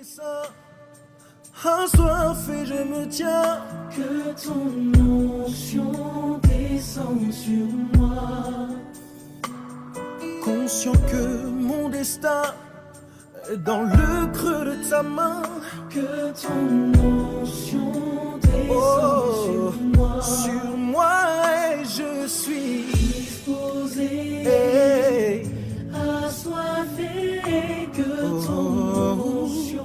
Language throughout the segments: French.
descends, assoiffé je me tiens. Que ton onction descende sur moi. Conscient que mon destin est dans le creux de ta main. Que ton onction descende sur moi et je suis disposé, assoiffé. Que ton onction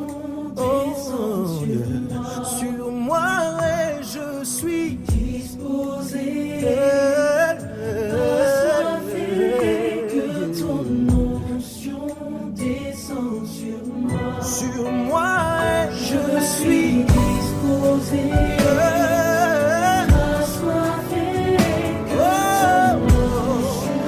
descende sur moi et je suis disposé, assoiffé. Que ton onction descende sur moi. Sur moi et Je suis disposé, assoiffé. Que ton onction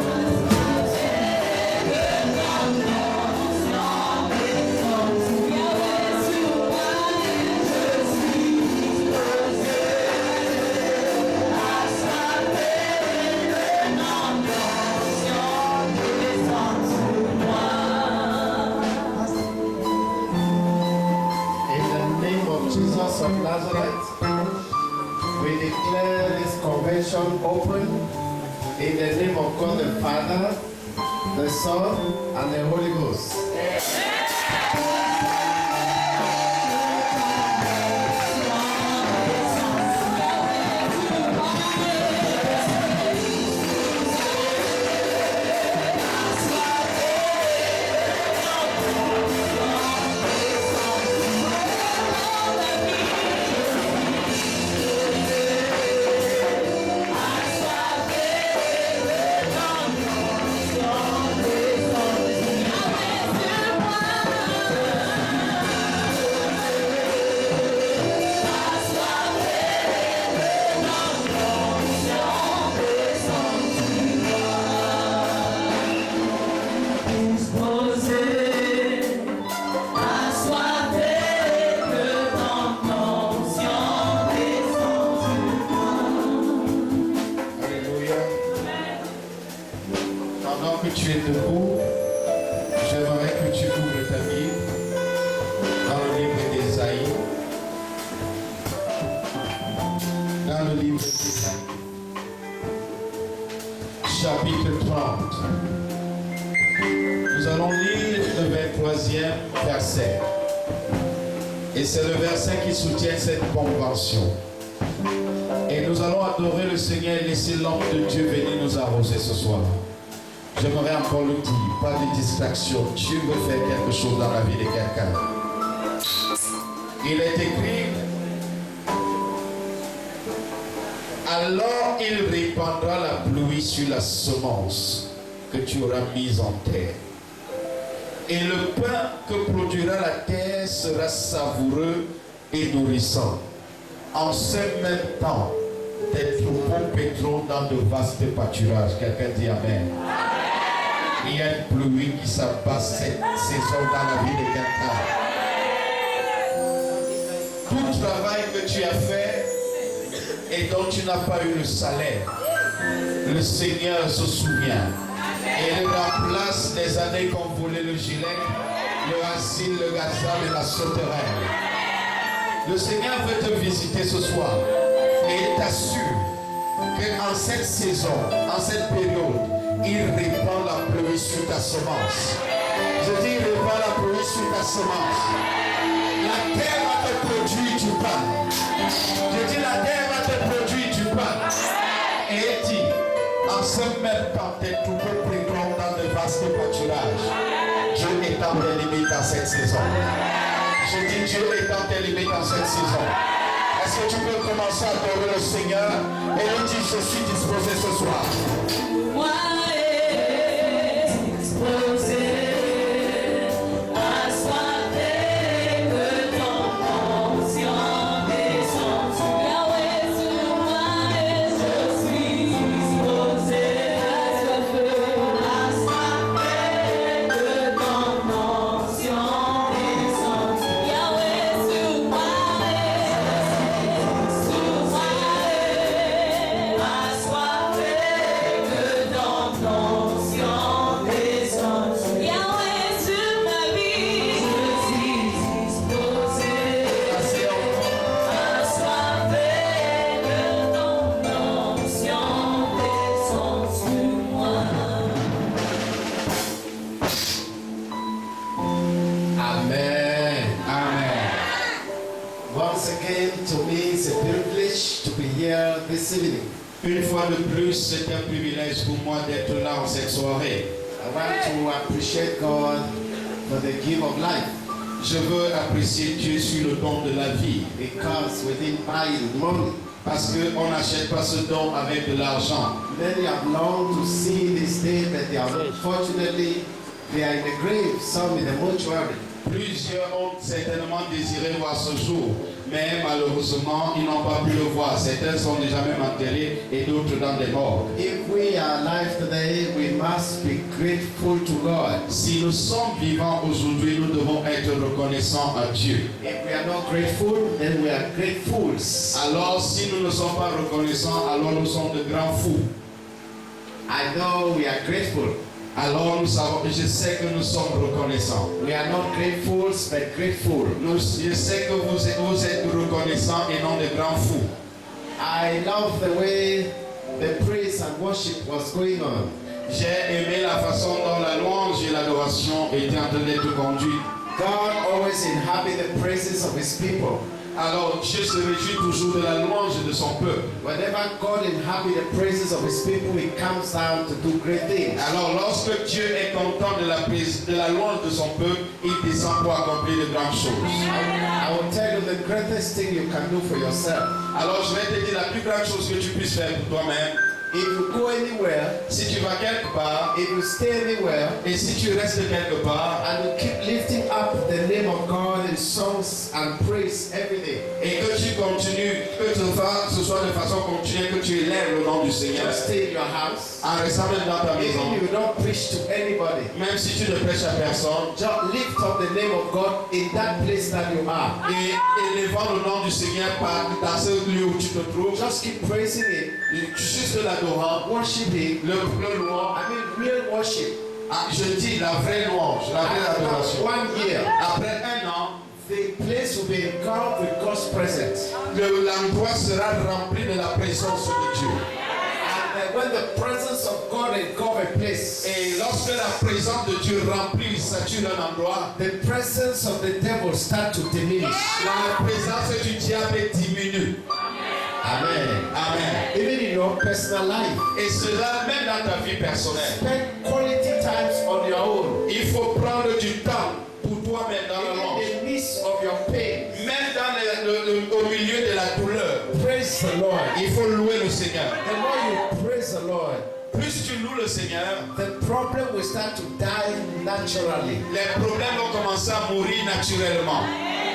In the name of Jesus of Nazareth, we declare this convention open in the name of God the Father, the Son, and the Holy Ghost. Alléluia. Pendant que tu es debout, j'aimerais que tu ouvres ta Bible dans le livre d'Ésaïe. Dans le livre d'Ésaïe, chapitre 30. Nous allons lire le 23e verset. Et c'est le verset qui soutient cette convention. Et nous allons adorer le Seigneur et laisser l'homme de Dieu venir nous arroser ce soir. J'aimerais encore le dire, pas de distraction. Dieu veut faire quelque chose dans la vie de quelqu'un. Il est écrit, alors il répandra la pluie sur la semence que tu auras mise en terre. Et le pain que produira la terre sera savoureux et nourrissant. En ce même temps, tes troupeaux pétront dans de vastes pâturages. Quelqu'un dit Amen. Il y a une pluie qui s'abat cette saison dans la vie de quelqu'un. Tout travail que tu as fait et dont tu n'as pas eu le salaire, le Seigneur se souvient. Et il remplace les années qu'on volait le gilet, le asile, le gazelle et la sauterelle. Le Seigneur veut te visiter ce soir et t'assure qu'en cette saison, en cette période, il répand la pluie sur ta semence. Je dis, il répand la pluie sur ta semence. La terre va te produire du pain. Je dis, la terre va te produire du pain. Et il dit, en ce même temps, tes troupeaux prendront dans de vastes pâturages. Dieu étend tes limites dans cette saison. Je dis, Dieu étend tes limites dans cette saison. Est-ce que tu peux commencer à adorer le Seigneur et lui dire, je suis disposé ce soir. moi est disposé, assoiffé. Que ton onction descende sur Yahweh, sur moi et je suis disposé, assoiffé. Que ton onction descende sur Yahweh, sur moi et assoiffé. Que ton Once again, to me, it's a privilege to be here this evening. Une fois de plus, c'est un privilège pour moi d'être là en cette soirée. I want to appreciate God for the gift of life, Je veux apprécier Dieu sur le don de la vie, because we didn't buy it with money. parce qu'on n'achète pas ce don avec de l'argent. Many have longed to see this day, but they are unfortunately they are in the grave, some in the mortuary. Plusieurs ont certainement désiré voir ce jour, mais malheureusement, ils n'ont pas pu le voir. Certains sont déjà même enterrés et d'autres dans des morgues. If we are alive today, we must be grateful to God. Si nous sommes vivants aujourd'hui, nous devons être reconnaissants à Dieu. If we are not grateful, then we are great fools. Alors, si nous ne sommes pas reconnaissants, alors nous sommes de grands fous. I know we are grateful. Alors, nous savons, je sais que nous sommes reconnaissants. We are not great fools, but grateful. Je sais que vous êtes reconnaissants et non de grands fous. I love the way the praise and worship was going on. J'ai aimé la façon dont la louange et l'adoration étaient en train d'être conduites. God always inhabits the praises of his people. Alors, Dieu se réjouit toujours de la louange de son peuple. Whenever God inhabits the praises of his people, he comes down to do great things. Alors, lorsque Dieu est content de la louange de son peuple, il descend pour accomplir de grandes choses. I will tell you the greatest thing you can do for yourself. Alors, je vais te dire la plus grande chose que tu puisses faire pour toi-même. If you go anywhere, Si tu vas quelque part, if you stay anywhere, et si tu restes quelque part, and you keep lifting up the name of God in songs and praise every day, et que tu continues, que ce soit de façon continue, que tu élèves le nom du Seigneur, just stay in your house. en restant même dans ta Even maison, if you don't preach to anybody, même si tu ne prêches à personne, just lift up the name of God in that place that you are. et élevant le nom du Seigneur dans ce lieu où tu te trouves, Just keep praising Him, juste l'adorant, worshiping. le louant, I mean, real worship. je dis la vraie louange, la vraie After adoration. 1 year, Après un an, the place will be engulfed with God's presence. l'endroit sera rempli de la présence de Dieu. And when the presence of God engulfs a place, Et lorsque la présence de Dieu remplit, sature un endroit, the presence of the devil starts to diminish. la présence du diable diminue. Amen. Amen. Even in your personal life, Et cela même dans ta vie personnelle. spend quality times on your own. Il faut prendre du temps pour toi-même dans le monde. In the midst of your pain, Même au milieu de la douleur, praise the Lord. il faut louer le Seigneur. The more you praise the Lord, Plus tu loues le Seigneur, the problem will start to die naturally. les problèmes vont commencer à mourir naturellement.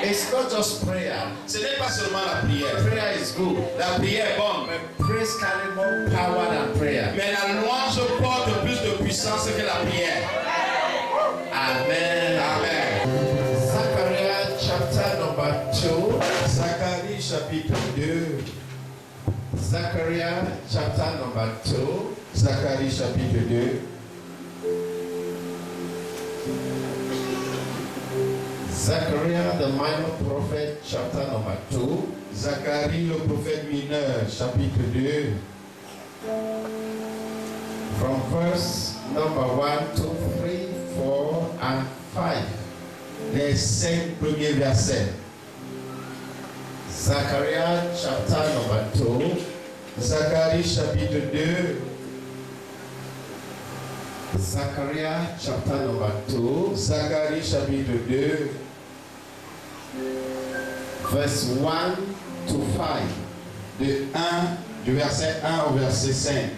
It's not just prayer. Ce n'est pas seulement la prière. Prayer is good. La prière est bonne, But praise carries more power than prayer. mais la louange porte plus de puissance que la prière. Amen. Amen. Zechariah chapter number 2. Zacharie chapitre 2. Zechariah chapter number 2. Zacharie chapitre 2. Zechariah the minor prophet chapter number 2. Zacharie le prophète mineur chapitre 2. From verse number 1, 2, 3, 4, and 5. Les 5 premiers versets. Zechariah chapter number 2. Zacharie chapitre 2. Zechariah chapter number 2. Zacharie chapitre 2. Verse 1 to 5. Du verset 1 au verset 5.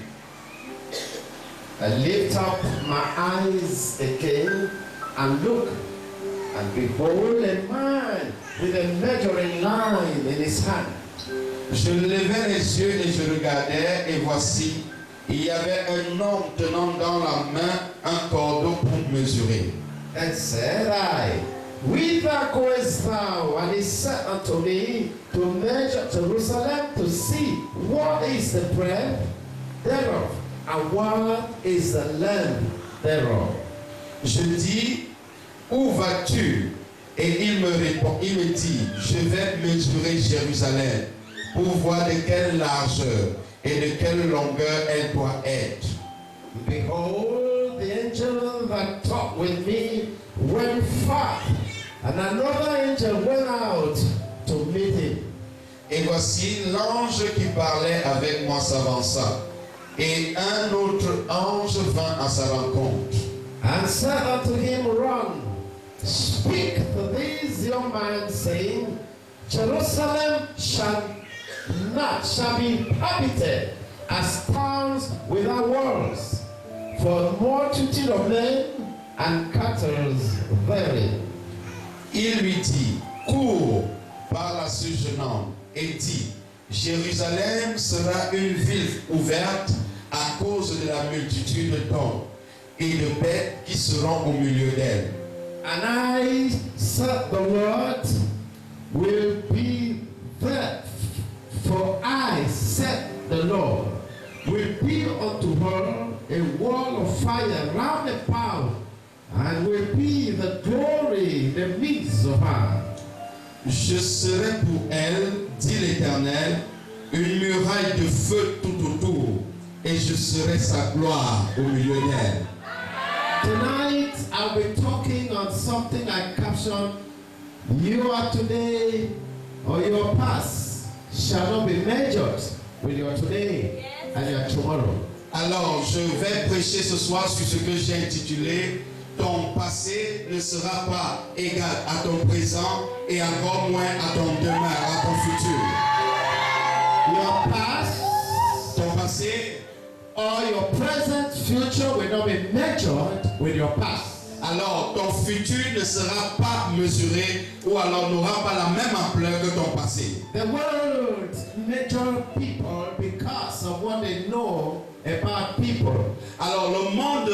I lift up my eyes again and look, and behold a man with a measuring line in his hand. Je levai les yeux et je regardais, et voici, il y avait un homme tenant dans la main un cordon pour mesurer. And said I, Whither goest thou? And he said unto me, To measure Jerusalem, to see what is the breadth thereof, and what is the length thereof. Je dis, où vas-tu? Et il me dit, je vais mesurer Jérusalem pour voir de quelle largeur et de quelle longueur elle doit être. Behold, the angel that talked with me went forth, and another angel went out to meet him. Et voici l'ange qui parlait avec moi s'avança. Et un autre ange vint à sa rencontre. And said unto him, Run, speak to these young men, saying, Jerusalem shall be inhabited as towns without walls, for multitude of men and cattle therein. Il lui dit, cours, parle à ce jeune homme, et dit, Jérusalem sera une ville ouverte à cause de la multitude d'hommes et de bêtes qui seront au milieu d'elle. And I said, the Lord will be there, for I said, the Lord will be unto her a wall of fire round about, and will be the glory in the midst of her. Je serai pour elle, dit l'Éternel, une muraille de feu tout autour, et je serai sa gloire au milieu d'elle. Tonight I'll be talking on something I captioned, you are today or your past shall not be measured with your today and your tomorrow. Alors, je vais prêcher ce soir sur ce que j'ai intitulé ton passé ne sera pas égal à ton présent et encore moins à ton demain, à ton futur. Your past Ton passé, or your present future will not be measured with your past. alors ton futur ne sera pas mesuré ou alors n'aura pas la même ampleur que ton passé. The world measure people because of what they know about people. Alors le monde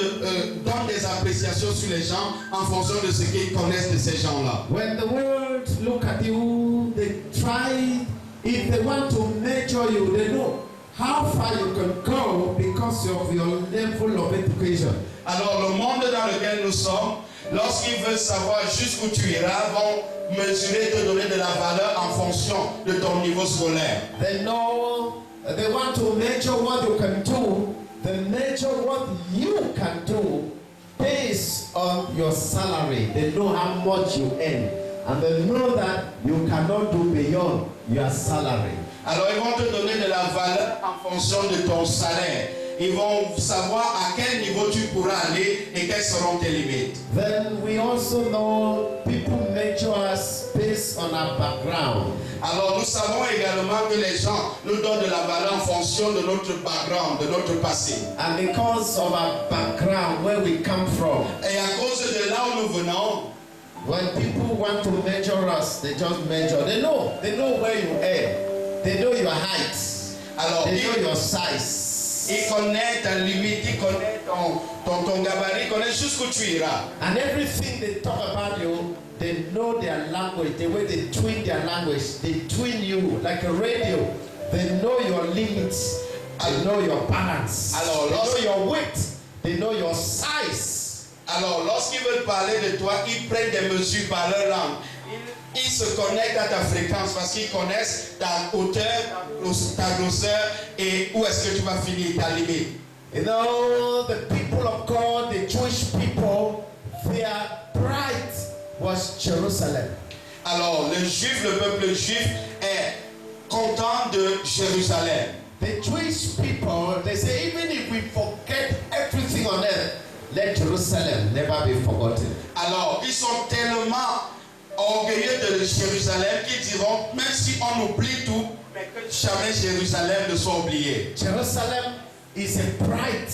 donne des appréciations sur les gens en fonction de ce qu'ils connaissent de ces gens-là. When the world look at you, they try, if they want to measure you, they know how far you can go because of your level of education. Alors le monde dans lequel nous sommes, lorsqu'ils veulent savoir jusqu'où tu iras, vont mesurer, te donner de la valeur en fonction de ton niveau scolaire. They know, they want to measure what you can do, they measure what you can do based on your salary. They know how much you earn, and they know that you cannot do beyond your salary. Alors ils vont te donner de la valeur en fonction de ton salaire. Ils vont savoir à quel niveau tu pourras aller et quelles seront tes limites. Then we also know people measure us based on our background. Alors nous savons également que les gens nous donnent de la valeur en fonction de notre background, de notre passé. And because of our background, where we come from, Et à cause de là où nous venons, when people want to measure us, they just measure. They know where you are. They know your height. alors They know ils, your size. ils connaissent ta limite, ils connaissent ton gabarit, ils connaissent jusqu'où tu iras. And everything they talk about you, they know their language, the way they twin their language. They twin you like a radio. They know your limits. They know your balance. Alors, They know your weight. They know your size. Alors lorsqu'ils veulent parler de toi, ils prennent des mesures par leur langue. Ils se connectent à ta fréquence parce qu'ils connaissent ta hauteur, ta grosseur et où est-ce que tu vas finir, ta limite. You know, the people of God, the Jewish people, their pride was Jerusalem. Alors le peuple juif est content de Jérusalem. The Jewish people, they say, even if we forget everything on earth, let Jerusalem never be forgotten. Alors ils sont tellement orgueilleux de Jérusalem qu'ils diront, même si on oublie tout, mais que jamais Jérusalem ne soit oublié. Jerusalem is a pride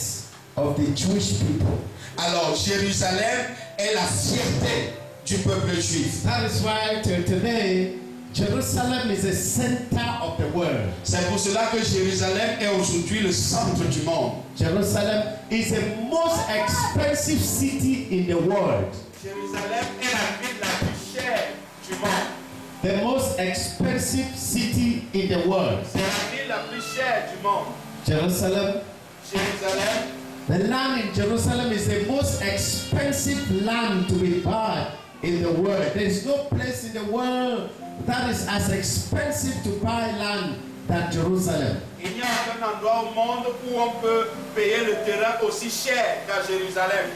of the Jewish people. Alors Jérusalem est la fierté du peuple juif. That is why till today, Jerusalem is the center of the world. C'est pour cela que Jérusalem est aujourd'hui le centre du monde. Jerusalem is the most expensive city in the world. Jérusalem est la ville la plus chère du monde. The most expensive city in the world. C'est la ville la plus chère du monde. Jerusalem. Jérusalem, The land in Jerusalem is the most expensive land to be bought in the world. There is no place in the world that is as expensive to buy land than Jerusalem. il n'y a aucun endroit au monde où on peut payer le terrain aussi cher qu'à Jérusalem.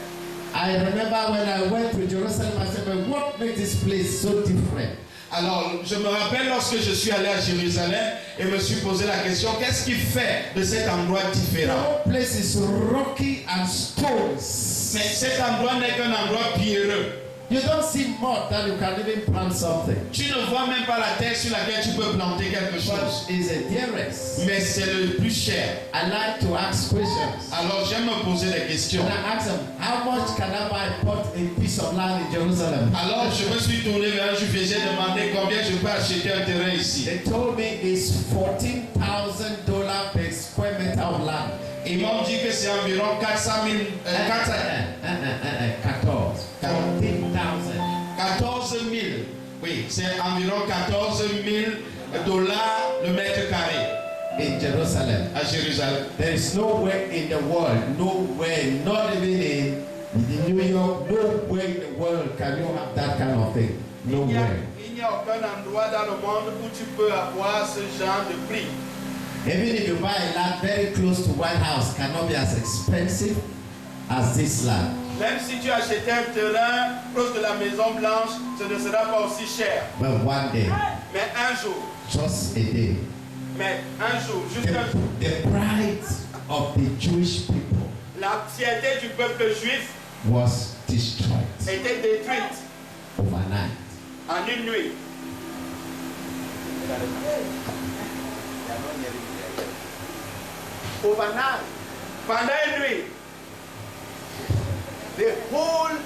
I remember when I went to Jerusalem, I said, but what makes this place so different? Alors, je me rappelle lorsque je suis allé à Jérusalem et me suis posé la question, qu'est-ce qui fait de cet endroit The différent? whole place is rocky and stones. Mais cet endroit n'est qu'un endroit pierreux. You don't see mud that you can even plant something. Tu ne vois même pas la terre sur laquelle tu peux planter quelque But chose. it's the dearest. Mais c'est le plus cher. I like to ask questions. Alors, j'aime me poser des questions. And I ask them, how much can I buy a piece of land in Jerusalem? Alors, je me suis tourné vers un juif et j'ai demandé combien je peux acheter un terrain ici. They told me it's $14,000 per square meter of land. Ils m'ont dit que c'est environ 400 000, 14 000. Oui, c'est environ 14 000 dollars le mètre carré In Jerusalem. à Jérusalem. There is nowhere in the world, nowhere, not even in New York, nowhere in the world can you have that kind of thing. Nowhere. Il n'y a aucun endroit dans le monde où tu peux avoir ce genre de prix. Even if you buy a land very close to White House, cannot be as expensive as this land. Même si tu achetais un terrain proche de la Maison Blanche, ce ne sera pas aussi cher. But one day, Mais un jour, just a day, juste un jour, the pride of the Jewish people la fierté du peuple juif was destroyed était détruite overnight. en une nuit. Overnight, Pendant une nuit, the whole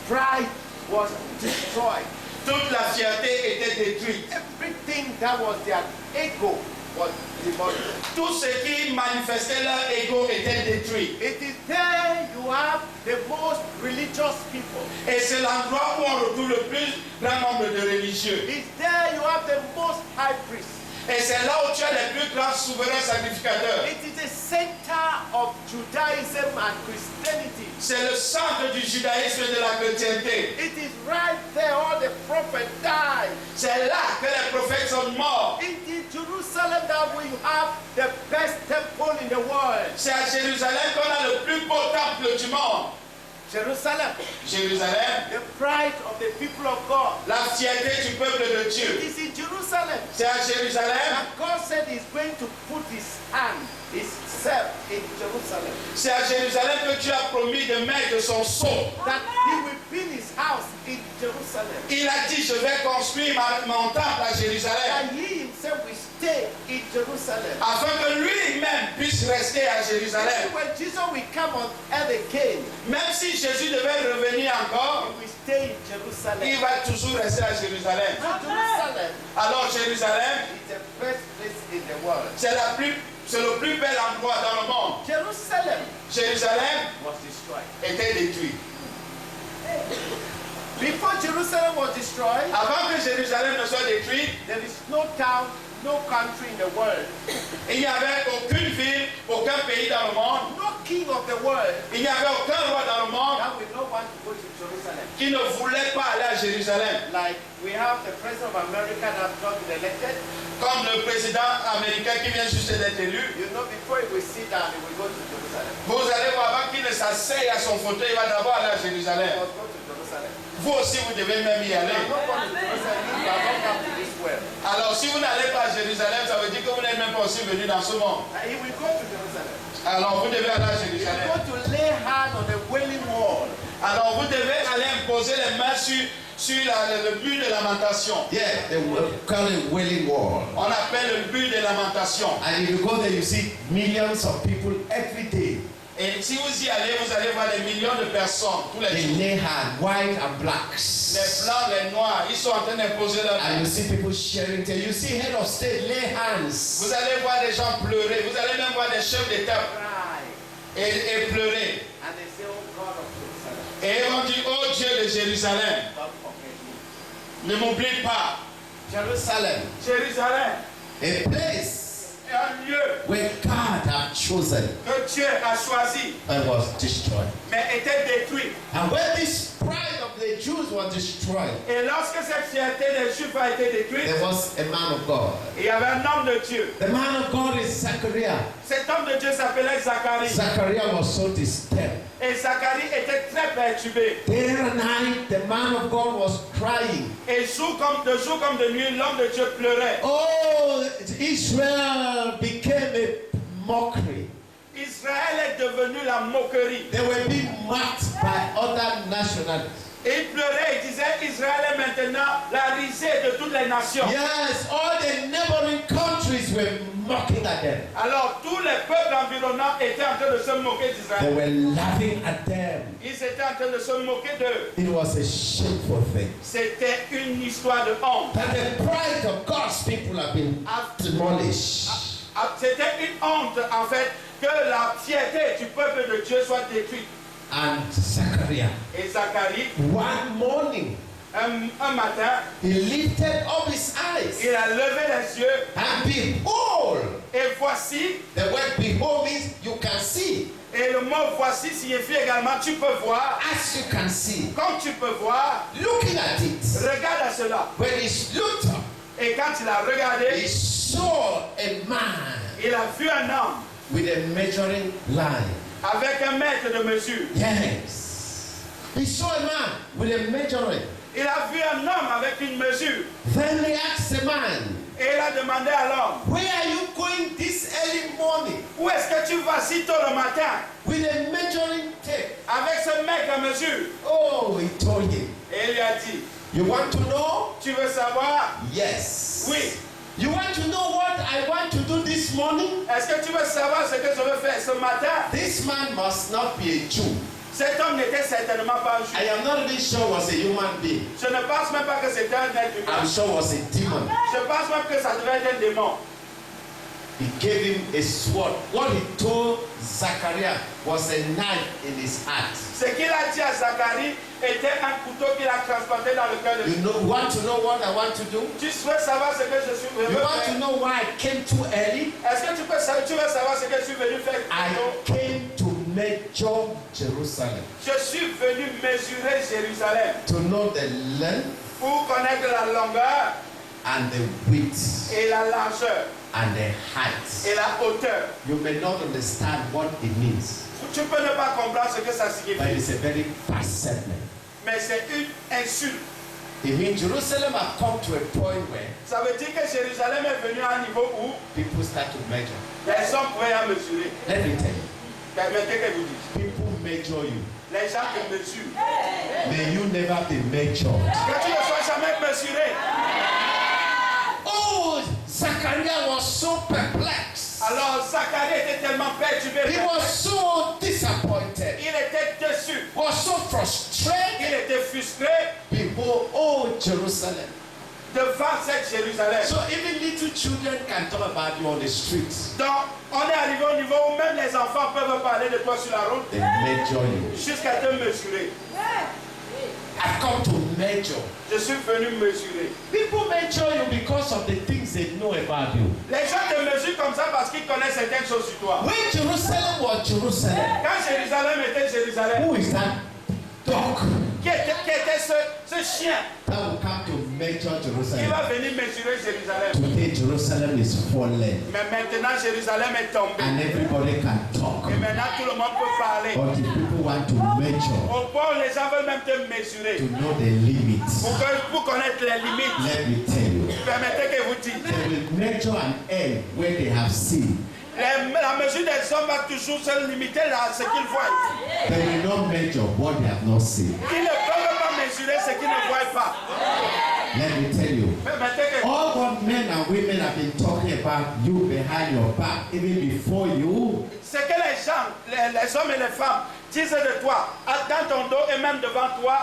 pride was destroyed. toute la fierté était détruite. Everything that was their ego was demolished. Tout ce qui manifestait leur ego était détruit. It is there you have the most religious people. Et c'est l'endroit où on retrouve le plus grand nombre de religieux. It's there you have the most high priests. Et c'est là où tu as les plus grands souverains sacrificateurs. It is a center of Judaism and Christianity. C'est le centre du judaïsme et de la chrétienté. It is right there all the prophets died. C'est là que les prophètes sont morts. It is Jerusalem that we have the best temple in the world. C'est à Jérusalem qu'on a le plus beau temple du monde. Jerusalem, Jérusalem, the pride of the people of God. la fierté du peuple de It Dieu. is in Jerusalem C'est à Jérusalem. that God said He's going to put His hand, Himself in Jerusalem. C'est à Jérusalem que Dieu a promis de mettre son sceau. That He will build His house in Jerusalem. Il a dit, je vais construire mon temple à Jérusalem. And He Himself will stay in Jerusalem. Afin que lui-même puisse rester à Jérusalem. When Jesus will come on earth again, Même si Jésus devait revenir encore, He will stay in Jerusalem. il va toujours rester à Jérusalem. So Jerusalem Alors Jérusalem, is the best place in the world. c'est le plus bel endroit dans le monde. Jerusalem Jérusalem was destroyed. était détruit. Before Jerusalem was destroyed, Avant que Jérusalem ne soit détruite, there is no town, no country in the world, il n'y avait aucune ville, aucun pays dans le monde, no king of the world il n'y avait aucun roi dans le monde that will not want to go to Jerusalem. qui ne voulait pas aller à Jérusalem. Like we have the president of America that has not been elected. Comme le président américain qui vient juste d'être élu, You know, before he will sit down, he will go to Jerusalem. vous allez voir avant qu'il ne s'asseye à son fauteuil, il va d'abord aller à He Jérusalem. must go to Jerusalem. Vous aussi, vous devez même y You aller. are not going to Jerusalem, you are not come to this world. Alors, si vous n'allez pas à Jérusalem, ça veut dire que vous n'êtes même pas aussi venu dans ce monde. He will go to Jerusalem. Alors, vous devez aller à He will Jérusalem. go to lay hand on the wailing wall. Alors, vous devez aller imposer les mains sur le but de lamentation. Yeah, they call it Wailing Wall. On appelle le but de lamentation. And if you go there, you see millions of people every day. Et si vous y allez, vous allez voir des millions de personnes tous les They jours. lay hand, white and blacks. Les blancs, les noirs, ils sont en train d'imposer leurs And mains. you see people sharing there. You see head of state lay hands. Vous allez voir des gens pleurer. Vous allez même voir des chefs d'État Cry. et pleurer. And they say, oh God of Jerusalem, Et ils vont dire, oh Dieu de Jérusalem, don't forget me. ne m'oublie pas. Jerusalem, Jérusalem A place est un lieu where God have chosen que Dieu a choisi, and was destroyed. mais était détruit. And when this pride of of the Jews was destroyed, Et lorsque cette fierté des Juifs a été détruite, there was a man of God. il y avait un homme de Dieu. The man of God is Zachariah. Cet homme de Dieu s'appelait Zacharie. Zachariah was so disturbed. Et Zacharie était très perturbé. Day and night, the man of God was crying. Et jour comme de nuit, l'homme de Dieu pleurait. Oh, Israel became a mockery. Israël est devenu la moquerie. They were being mocked by other nationalities. Et il pleurait, il disait, Israël est maintenant la risée de toutes les nations. Yes, all the neighboring countries were mocking at them. Alors tous les peuples environnants étaient en train de se moquer They d'Israël. were laughing at them. Ils étaient en train de se moquer d'eux. It was a shameful thing. C'était une histoire de honte. That the pride of God's people have been demolished. C'était une honte en fait que la fierté du peuple de Dieu soit détruite. And Zachariah, Et Zacharie, one morning, un matin, he lifted up his eyes. il a levé les yeux And behold, et voici, the word behold means you can see. et le mot voici signifie également tu peux voir, As you can see. comme tu peux voir, Looking at it. regarde à cela. When he looked up, Et quand il a regardé, he saw a man il a vu un homme with a measuring line. avec un mètre de mesure. Yes. He saw a man with a measuring. Il a vu un homme avec une mesure. Then he asked the man, Et il a demandé à l'homme, where are you going this early morning où est-ce que tu vas si tôt le matin with a measuring tape? avec ce mec à mesure? Oh, he told him. Et il lui a dit, You want to know? tu veux savoir? Yes. Oui. You want to know what I want to do this morning? Est-ce que tu veux savoir ce que je veux faire ce matin? This man must not be a Jew. Cet homme n'était certainement pas un I juif. am not even sure was a human being. Je ne pense même pas que c'était un être humain. I'm sure was a demon. Je pense même que ça devait être un démon. He gave him a sword. What he told Zachariah was a knife in his heart. Ce qu'il a dit à Zacharie était un couteau qu'il a transporté dans le cœur de You know, want to know what I want to do? Tu souhaites savoir ce que je suis venu You want to faire? know why I came too early? Est-ce que tu veux savoir ce que je suis venu faire? I came to measure Jerusalem, Je suis venu mesurer Jérusalem to know the length pour connaître la longueur and the width et la largeur and the height. et la hauteur. You may not understand what it means, Tu peux ne pas comprendre ce que ça but signifie, it's a very bad statement. mais c'est une insulte. It means Jerusalem have come to a point where Ça veut dire que Jérusalem est venu à un niveau où people start to measure. les hommes pouvaient la mesurer. Let me tell you, Permettez que je vous dise. people measure you. Les gens te mesurent. May you never be measured. Que tu ne sois jamais mesuré. Oh, Zachariah was so perplexed. Alors Zacharie était tellement perturbé. He was so disappointed. Il était déçu. Was so Il frustrated. était frustré Behold, oh Jerusalem. devant cette Jérusalem. So even little children can talk about you on the streets. Donc, on est arrivé au niveau où même les enfants peuvent parler de toi sur la route They measure you. jusqu'à te mesurer. I've come to measure. Je suis venu mesurer. People measure you because of the things they know about you. Les gens te mesurent comme ça parce qu'ils connaissent certaines choses sur toi. When Jerusalem was Jerusalem, Quand Jérusalem était Jérusalem, who is that dog qui était ce chien that will come to measure qui Jerusalem? va venir mesurer Jérusalem? Today Jerusalem is fallen Mais maintenant, Jérusalem est tombée. and everybody can talk. Et maintenant, tout le monde peut parler. But if people want to measure, Au point où les gens veulent même te mesurer. to know the limits, Pour connaître les limites, let me tell you, permettez que vous dites. they will measure an end where they have seen. La mesure des hommes va toujours se limiter à ce qu'ils voient. They will not measure what they have not seen. Ils ne peuvent pas mesurer ce qu'ils ne voient pas. Let me tell you, Permettez que all what men and women have been talking about you behind your back, even before you, ce que les gens, les hommes et les femmes disent de toi, dans ton dos et même devant toi,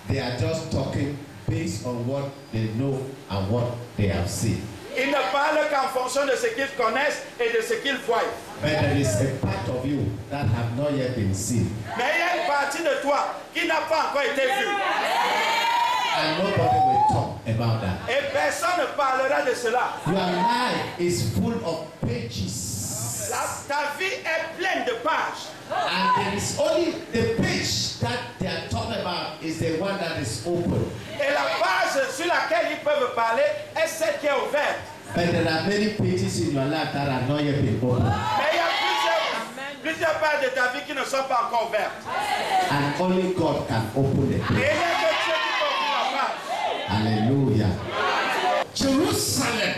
they are just talking based on what they know and what they have seen. ils ne parlent qu'en fonction de ce qu'ils connaissent et de ce qu'ils voient. But there is a part of you that have not yet been seen. Mais il y a une partie de toi qui n'a pas encore été vue. And nobody will talk about that. Et personne ne parlera de cela. Your life is full of pages. Ta vie est pleine de pages. And there is only the page that they are talking about is the one that open. Et la page sur laquelle ils peuvent parler est celle qui est ouverte. But there are many pages in your life that are not yet been opened. Mais il y a plusieurs pages de ta vie qui ne sont pas encore ouvertes. And only God can open it. Et il y a que Dieu qui peut ouvrir la page. Hallelujah. Jerusalem.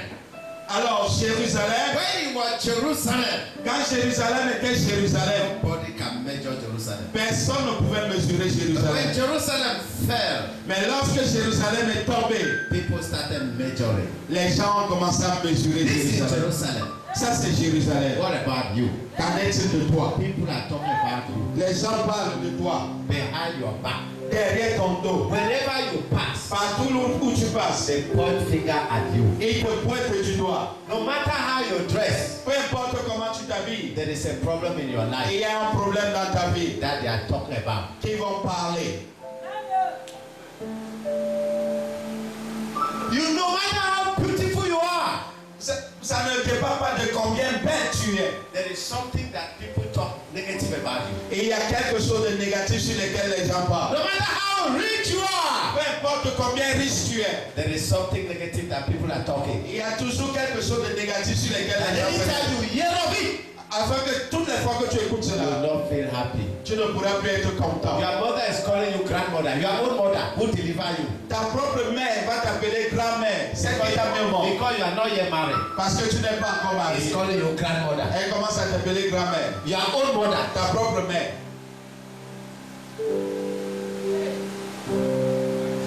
Alors, Jérusalem, When you were Jerusalem, quand Jérusalem était Jérusalem, nobody can measure Jerusalem. personne ne pouvait mesurer When Jérusalem. Jerusalem fell, Mais lorsque Jérusalem est tombée, people started measuring. les gens ont commencé à mesurer This is Jérusalem. Jerusalem. Ça, c'est Jérusalem. What about you? Qu'en est-il de toi? People are talking about you Les gens parlent de toi behind your back. derrière ton dos. Whenever you pass, Partout où tu passes, they point finger at you. ils te pointent du doigt. No matter how you dress, Peu importe comment tu t'habilles, there is a problem in your il life y a un problème dans ta vie that they are talking about. qui vont parler. You no matter how beautiful you are, Ça ne dépend pas de combien belle tu es. there is something that people talk negative about you. Et il y a quelque chose de négatif sur lequel les gens parlent. No matter how rich you are, Peu importe combien riche tu es, there is something negative that people are talking. il y a toujours quelque chose de négatif sur lequel And les gens anytime parlent. you hear of it, Afin que toutes les fois que tu écoutes you will cela, not feel happy. tu ne pourras plus être content. Your mother is calling you grandmother. Your own mother who deliver you. Ta propre mère va t'appeler grand-mère, celle qui t'a mis au monde. Because you are not yet married. Parce que tu n'es pas encore He's marié. calling you grandmother. Elle commence à t'appeler grand-mère. Your own mother. Ta propre mère.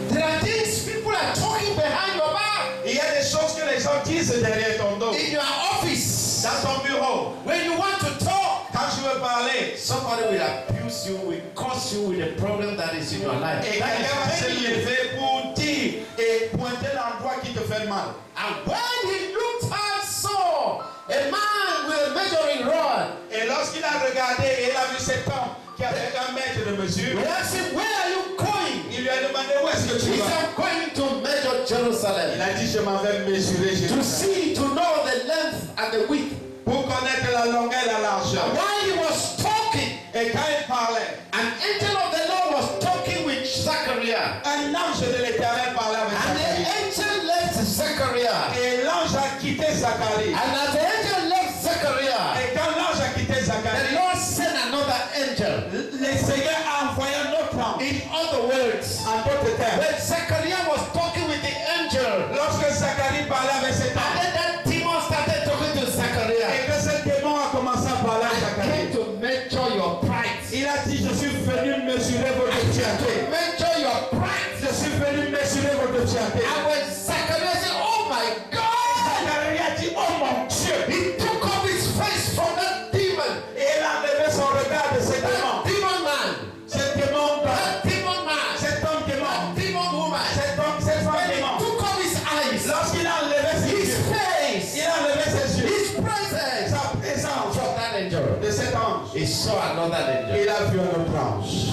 There are things people are talking behind your back. Il y a des choses que les gens disent derrière ton dos. In your office, Dans ton bureau, when you want to talk, quand tu veux parler, somebody will abuse you, will curse you with a problem that is in your life. et That quelqu'un va is se pain. lever pour dire et pointer l'endroit qui te fait mal. And when he looked and saw a man with a measuring rod, Et lorsqu'il a regardé et il a vu cet homme qui avait 1 mètre de mesure, he asked him, "Where are you going?" il lui a demandé où est-ce que tu He vas. said, "Going to measure Il Jerusalem a dit je m'en vais mesurer to Jérusalem see, to know the length and the width." pour connaître la longueur et la largeur. While he was talking, Et quand il parlait, an angel of the Lord was talking with Zachariah. un ange de l'Éternel parlait avec And the Zacharie. angel left Zachariah. Et l'ange a quitté Zacharie. And as the angel left Zachariah, Et quand l'ange a quitté the Zacharie, Lord sent another angel. le Seigneur a envoyé un autre ange. In other words, En d'autres termes, when Zachariah was talking with the angel, lorsque Zacharie parlait avec cet and ange, then that demon started talking to Zachariah, et que ce démon a commencé à parler à I came Zacharie, to measure your pride. il a dit je suis venu mesurer votre fierté. Measure your pride. Je suis venu mesurer votre fierté. And when Zachariah said, "Oh my God," Zacharie a dit oh mon Dieu. he took off his face from that demon. Et il a enlevé son regard de ce démon. That demon man. Cet démon, That demon man. cet homme démon, That demon woman. cet homme, cette femme When he démon. took off his eyes, Lorsqu'il a enlevé ses his yeux, face, il a enlevé ses yeux, his presence sa présence from that angel, de cet ange. he saw another angel Il a vu un autre ange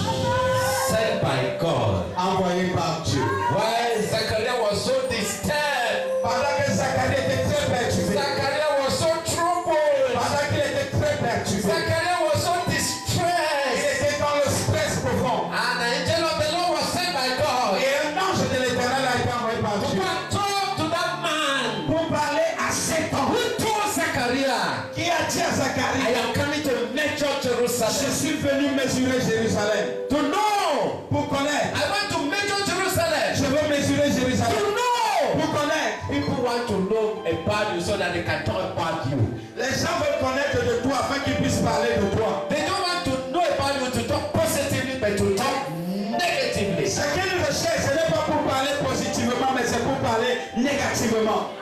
sent by God. envoyé par Dieu. While Zachariah was so disturbed, Pendant que Zacharie était très perturbé, Zachariah was so troubled, pendant qu'il était très perturbé, Zachariah was so il distressed, était dans le stress profond. and the angel of the Lord was sent by God Et un ange de l'Éternel a été envoyé par to Dieu go and talk to that man pour parler à cet homme who told Zachariah, qui a dit à "I Zacharie, am coming to measure je Jerusalem suis venu mesurer Jérusalem. to know. Pour connaître, I want to measure Jerusalem je veux mesurer Jérusalem. to know." Pour connaître, People want to know about you so that they can talk about you. les gens veulent connaître de toi afin qu'ils puissent parler de toi. They don't want to know about you to talk positively, but to talk negatively. Ce qu'ils recherchent, ce n'est pas pour parler positivement, mais c'est pour parler négativement.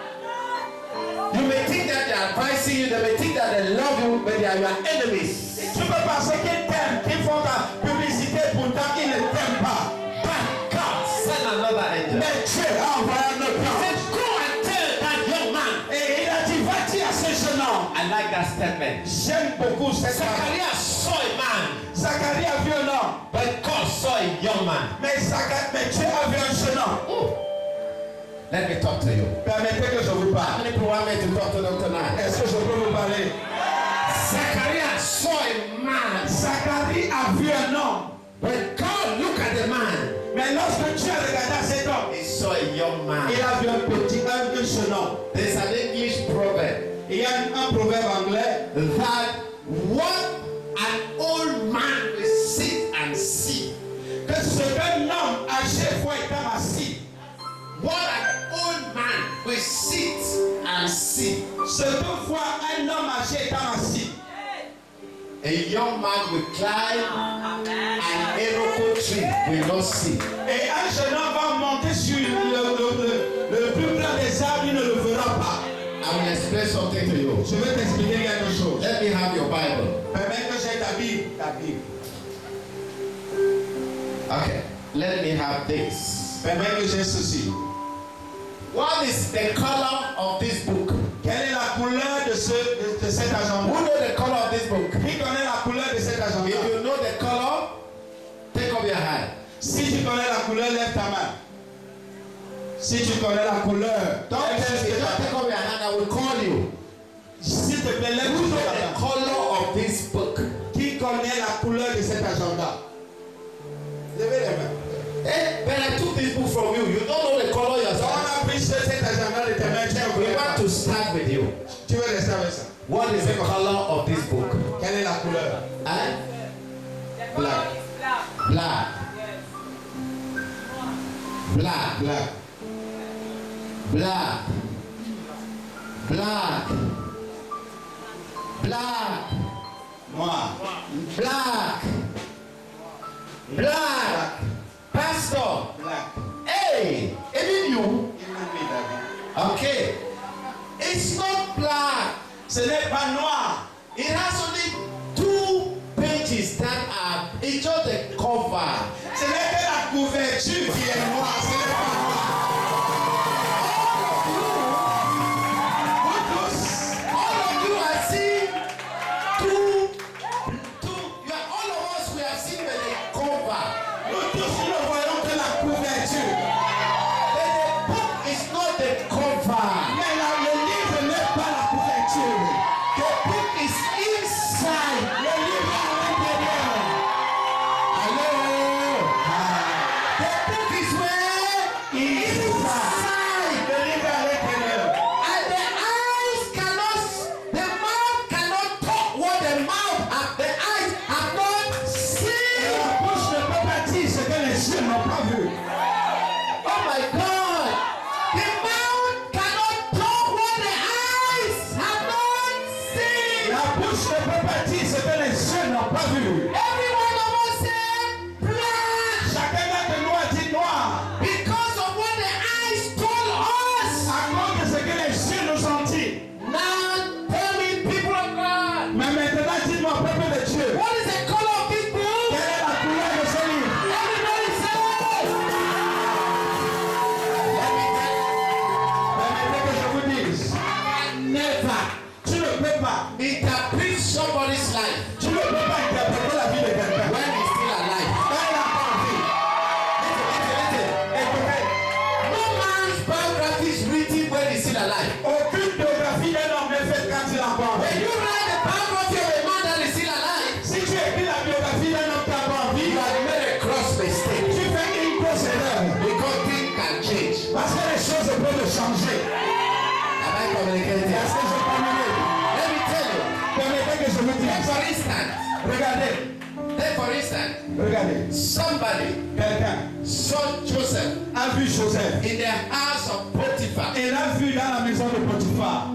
You may think that they are advising you, they may think that they love you, but they are your enemies. Tu peux penser qu'ils t'aiment, qu'ils font ta publicité, pourtant ils ne t'aiment pas. But God sent another angel. Mais Dieu a envoyé un autre He ange. said, "Go and tell that young man." Et il a dit, va-t-il à ce jeune homme. I like that statement. J'aime beaucoup cette phrase. Zachariah saw a man, Zacharie a vu un homme, but God saw a young man. mais Dieu a vu un jeune homme. Let me talk to you. Permettez que je vous How parle. many people want me to talk to them tonight? Est-ce que je peux vous parler? Zachariah saw a man, Zacharie a vu un homme, but God looked at the man. mais lorsque Dieu a regardé ce nom. There's an English proverb Il y a un proverbe anglais that what an old man will sit and see, que ce qu'un homme à chaque fois est assis, what an old man will sit and see, ce que voit un homme âgé étant assis, a young man will climb an iroko tree will not see. et un jeune homme va monter sur le plus grand des arbres, il ne le verra pas. I will explain something to you. Je vais t'expliquer quelque chose. Let me have your Bible. Permets que j'ai ta Bible. Okay. Let me have this. Permets que j'ai ceci. What is the color of this book? Quelle est la couleur de cet Who agenda? know the color of this book? Qui connaît la couleur de cet agenda? If you know the color, take up your hand. Si tu connais la couleur, lève ta main. Si tu connais la couleur, Don't tell me, don't take up your hand, I will call you. s'il te plaît, lève Who know ta the main. color of this book? Qui connaît la couleur de cet agenda? Levez les mains. Eh, but I took this book from you. You don't know the color On yourself. a pris cet agenda de tes mains. We want to start with you. Tu veux rester avec ça? What is the color of this book? Quelle est la couleur? Eh? Black. Black. Black. Black. Black. Black. Black. Noir. Black. Black. Pastor. Black. Hey, even you. Even me, David. Okay. It's not black. Ce n'est pas noir. It has only 2 pages that are, it's just the cover. Ce n'est que la couverture qui est noire. Ce n'est pas noir. All of you have seen all of us, we have seen the cover. Nous tous, nous ne voyons que la couverture. But the book is not the cover. Mais le livre n'est pas la couverture. The book is inside. Le livre est à l'intérieur. Hello. Ah. The book is where? Inside. Le livre est à l'intérieur. And the mouth cannot talk what the eyes have not Et seen. la bouche ne peut pas dire ce que les yeux n'ont pas vu. Oh my God. The mouth cannot talk what the eyes have not seen. La bouche ne peut pas dire ce que les yeux n'ont pas vu. Every one of us say black Chacun d'entre nous a dit noir. because of what the eyes told us. À cause de ce que les yeux nous ont dit. Now tell me, people of God, Mais maintenant, dis-moi, peuple de Dieu, what is the color of this book? quelle est la couleur de ce livre? Everybody say. Permettez que je vous dise, Never tu ne peux pas, interpret somebody's life tu ne peux pas interpréter la vie de quelqu'un. when he's still alive. Quand il a encore vie, écoutez, No man's biography is written when he's still alive. aucune biographie d'un homme n'est faite quand il a encore When vie. you write the biography of a man that is still alive, Si tu écris la biographie d'un homme qui a encore vie, you have made a gross mistake tu fais une grosse erreur. because things can change. Parce que les choses peuvent changer. Am I communicating? Est-ce que je termine? Let me tell you. Permettez que je vous Take dise. for instance, Regardez, somebody quelqu'un saw Joseph a vu Joseph. in the house of Potiphar Il l'a vu dans la maison de Potiphar.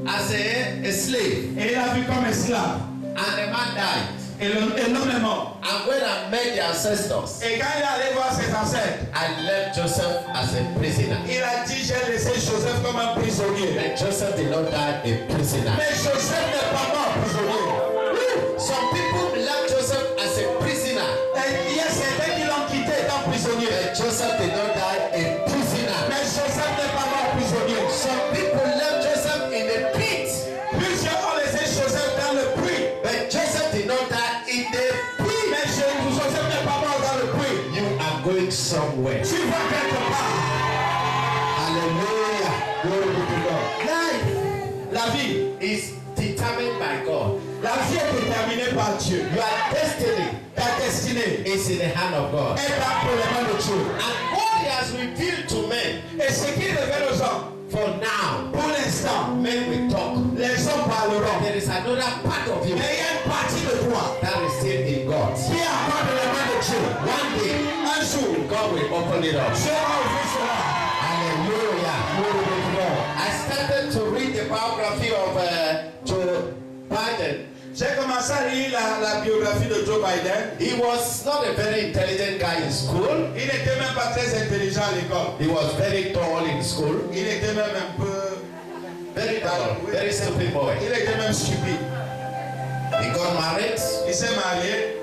as a slave, Et il l'a vu comme esclave. and the man died. Et l'homme est mort. And when I met the ancestors, Et quand il est allé voir ses ancêtres, I left Joseph as a prisoner. il a dit, j'ai laissé Joseph comme un prisonnier. And Joseph did not die a prisoner. Mais Joseph n'est pas mort prisonnier. Some people left Joseph as a prisoner. Et il y a certains qui l'ont quitté étant prisonnier. And Joseph did not die a prisoner. Mais Joseph n'est pas mort prisonnier. Some people left Joseph in a pit. Plusieurs ont laissé Joseph dans le puits. But Joseph did not die in the pit. Mais Joseph n'est pas mort dans le puits. You are going somewhere. Tu vas quelque part. Hallelujah. Glory be to God. Life La vie. is determined by God. La vie est déterminée par Dieu. Your destiny Ta destinée is in the hand of God. est entre les mains de Dieu. And what He has revealed to men Et ce qu'il révèle aux hommes, For now, Pour l'instant, men will talk. les hommes parleront. There is another part of you Mais il y a une partie de toi that is still in God. qui est encore dans les mains de Dieu. One day, Un jour, God will open it up. Dieu va ouvrir cela. Hallelujah. I started to read the biography of Joe Biden. J'ai commencé à lire la biographie de Joe Biden. He was not a very intelligent guy in school. Il n'était même pas très intelligent à l'école. He was very tall in school. Il était même un peu... Very tall. Very stupid boy. Il était même stupide. He got married. Il s'est marié.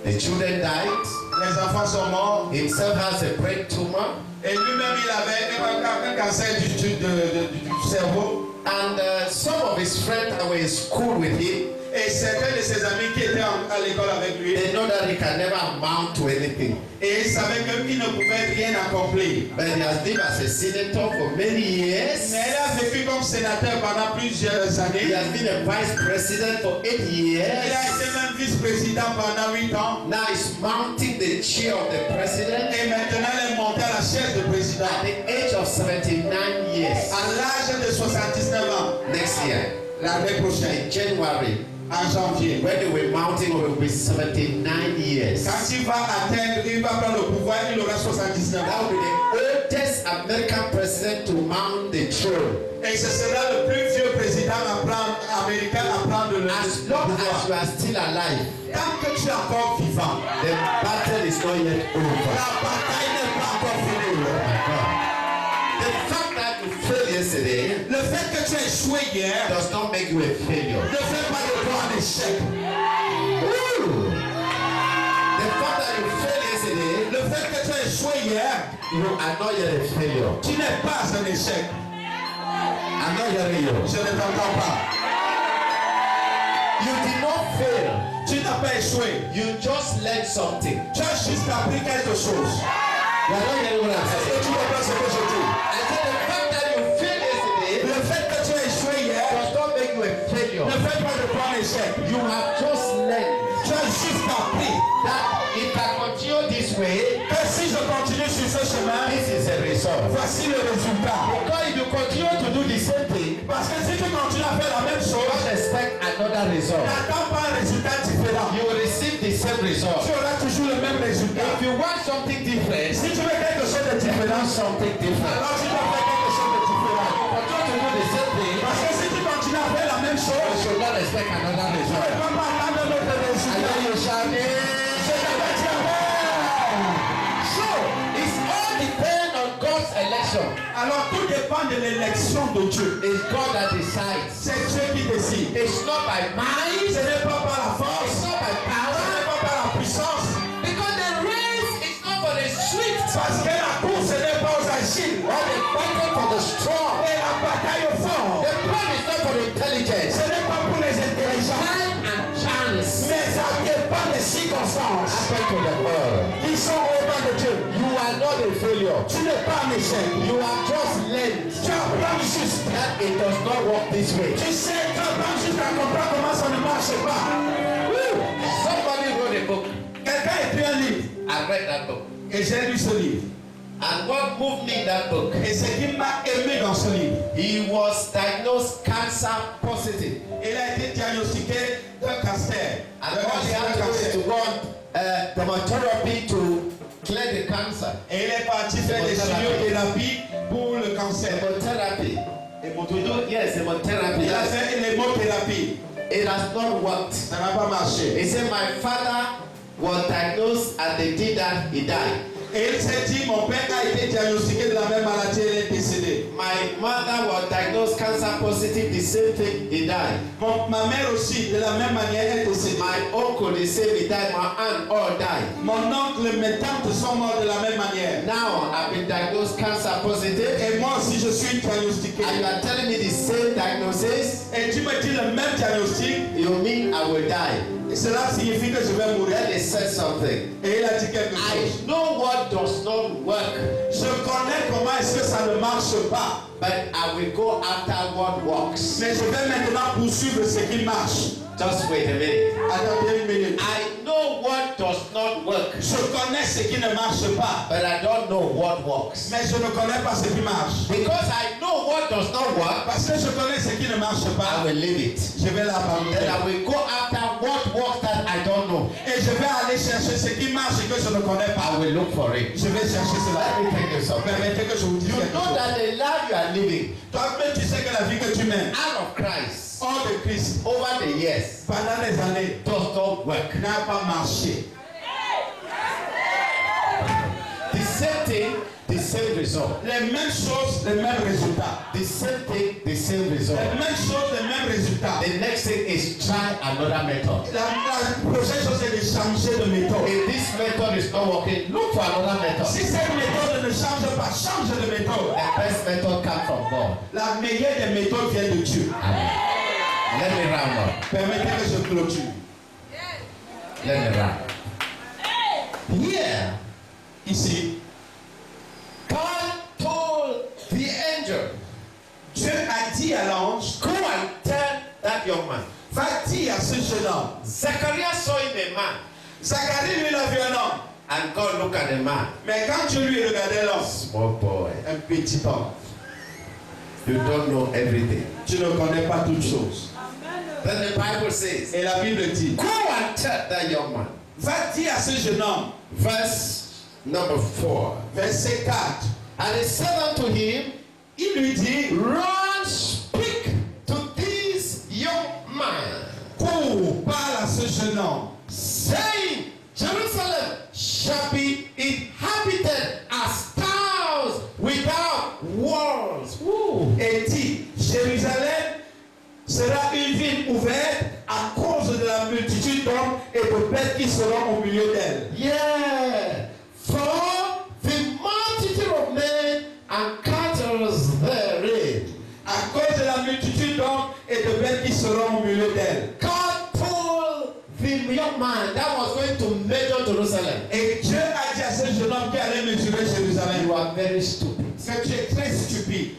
The children died. Les enfants sont morts. He himself has a brain tumor. Et lui-même, il avait un cancer du cerveau. And some of his friends that were in school with him, Et certains de ses amis qui étaient à l'école avec lui, they know that he can never amount to anything. et ils savaient qu'il ne pouvait rien accomplir. But he has lived as a senator for many years. Mais il a vécu comme sénateur pendant plusieurs He années. has been a vice president for 8 Il a years. été même vice-président pendant 8 ans. Now he's mounting the chair of the president Et maintenant, il est monté à la chaise de président. at the age of 79 years. À l'âge de 79 ans, Next year, l'année prochaine, in January, en janvier. when they were mounting, it will be 79 years. Quand il va atteindre, il va prendre le pouvoir, il aura 79 That ans. will be the oldest American president to mount the throne. Et ce sera le plus vieux président américain à prendre le As long as pouvoir. you are still alive, Tant que tu es encore vivant, the battle is not yet over. la bataille n'est pas encore finie. The fact that you failed yesterday Le fait que tu as échoué hier does not make you a failure. ne fait pas de toi un échec. Woo! The fact that you failed yesterday, Le fait que tu as échoué hier, you are not yet a failure. tu n'es pas un échec. I'm not hearing you. Je ne t'entends pas. You did not fail. Tu n'as pas échoué. You just learned something. Tu as juste appris quelque chose. You are not hearing what I'm Est-ce saying. que tu comprends ce que je dis? I said the fact that you failed yesterday Le fait que tu as échoué hier does not make you a failure. ne fait pas de toi un échec. You have just learned Tu as juste appris that if I continue this way, que si je continue sur ce chemin, this is the result. voici le résultat. Because if you continue to do the same thing, Parce que si tu continues à faire la même chose, don't expect another result. n'attends pas un résultat différent. You will receive the same result. Tu auras toujours le même résultat. If you want something different, Si tu veux quelque chose de différent, something different. alors tu dois faire quelque chose de différent. Continue to do the same thing, Parce que si tu continues à faire la même you chose, should not expect another tu ne result. peux pas attendre un autre I résultat. hear you shouting. C'est la So, it's all depend on God's election. Alors tout dépend de l'élection de Dieu. It's God that decides. C'est Dieu qui décide. It's not by Ce mind. n'est pas par la It's force, not by ce power. n'est pas par la puissance. Because the race is not for the swift Parce que la course ce n'est pas aux agiles. or the battle for the strong. Et la bataille au fort, The plan is not for the intelligent. ce n'est pas pour les intelligents. Time and chance Mais ça dépend des circonstances happen to the world. qui sont au bas de Dieu. You are not a failure. Tu n'es pas un échec. You have just learned Tu apprends juste. that it does not work this way. Tu sais, tu apprends juste à comprendre comment ça ne marche pas. Somebody wrote a book. Quelqu'un écrit un livre. I read that book. Et j'ai lu ce livre. And what moved me in that book? Et ce qui m'a aimé dans ce livre, He was diagnosed cancer positive. il a été diagnostiqué d'un cancer. And all he had to do is to go on chemotherapy to clear the cancer. Et il est parti faire des chimiothérapies pour le cancer. Chemotherapy. Yes, chemotherapy. Il a fait l'hémothérapie. It has not worked. Ça n'a pas marché. He said, my father was diagnosed and they did that, he died. Et il s'est dit, mon père a été diagnostiqué de la même maladie, il est décédé. My mother was diagnosed cancer positive, the same thing, he died. Ma mère aussi, de la même manière, est décédée. My uncle, the same, he died. My aunt, all died. Mon oncle, mes tantes sont morts de la même manière. Now, I've been diagnosed cancer positive. Et moi aussi, je suis diagnostiqué. And you are telling me the same diagnosis? Et tu me dis le même diagnostic, You mean I will die? et cela signifie que je vais mourir. Then he said something. Et il a dit quelque chose. I know what does not work, Je connais comment est-ce que ça ne marche pas. but I will go after what works. Mais je vais maintenant poursuivre ce qui marche. Just wait a minute. Attendez une minute. I know what what does not work, Je connais ce qui ne marche pas, but I don't know what works. mais je ne connais pas ce qui marche. Because I know what does not work, Parce que je connais ce qui ne marche I pas, will leave it. je vais Then l'abandonner. I will go after what works that I don't know. Et je vais aller chercher ce qui marche et que je ne connais I pas. will look for it. Je vais chercher cela. Let me tell you something. Permettez que je vous dise You quelque know chose. that the life you are living Toi-même, tu sais que la vie que tu mènes, out of Christ hors de Christ, over the years pendant des années, does not work. n'a pas marché. The same thing, the same result. Les mêmes choses, les mêmes résultats. The same thing, the same result. Les mêmes choses, les mêmes résultats. The next thing is try another method. La prochaine chose, c'est de changer de méthode. If this method is not working, look for another method. Si cette méthode ne change pas, change de méthode. The best method comes from God. La meilleure des méthodes vient de Dieu. Amen. Let me round up. Permettez que je clôture. Let me round. Here, Ici, God told the angel, Dieu a dit à l'ange, go and tell that young man. va dire à ce jeune homme. Zachariah saw him a man, Zacharie, lui, il a vu un homme. and God looked at the man. Mais quand Dieu lui regardait l'homme, Small boy, un petit homme, you don't know everything. tu ne connais pas toutes choses. Then the Bible says, Et la Bible dit, go and tell that young man. va dire à ce jeune homme, Verse number 4. verset 4, And he said unto him, il lui dit, run, speak to this young man, cours, parle à ce jeune homme, saying, Jerusalem shall be inhabited as towns without walls. Woo. et dit, Jérusalem sera une ville ouverte à cause de la multitude d'hommes et de bêtes qui seront au milieu d'elle. Yeah, for the multitude of men and cattle therein. À cause de la multitude d'hommes et de bêtes qui seront au milieu d'elle. God told the young man that was going to measure Jerusalem, Et Dieu a dit à ce jeune homme qui allait mesurer Jérusalem, you are very stupid. que tu es très stupide.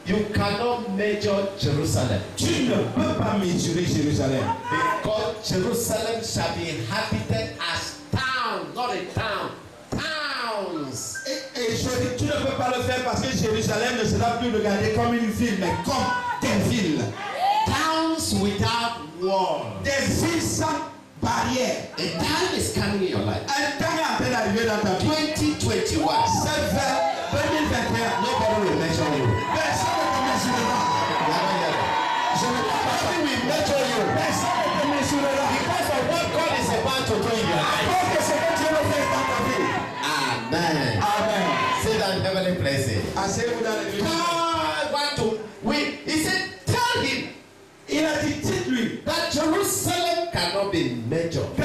You cannot measure Jerusalem. Tu ne peux pas mesurer Jérusalem. Because Jerusalem shall be inhabited as towns, not a town, towns. Et tu ne peux pas le faire parce que Jérusalem ne sera plus regardée comme une ville, mais comme des villes. Towns without walls. Des villes sans barrière. A time is coming in your life. Un temps est en train d'arriver dans ta vie. 2021. C'est vers 2021. Nobody will measure you. Personne ne te mesurera. Je ne peux pas Nobody will measure you. Personne ne te mesurera. Because of what God is about to do in your life. Parce que ce que Dieu veut faire dans ta vie. Amen. Amen. Say that in heavenly places. Asseyez-vous dans l'église. God want to win. He said, tell him Il a dit, dites-lui that Jerusalem cannot be measured. que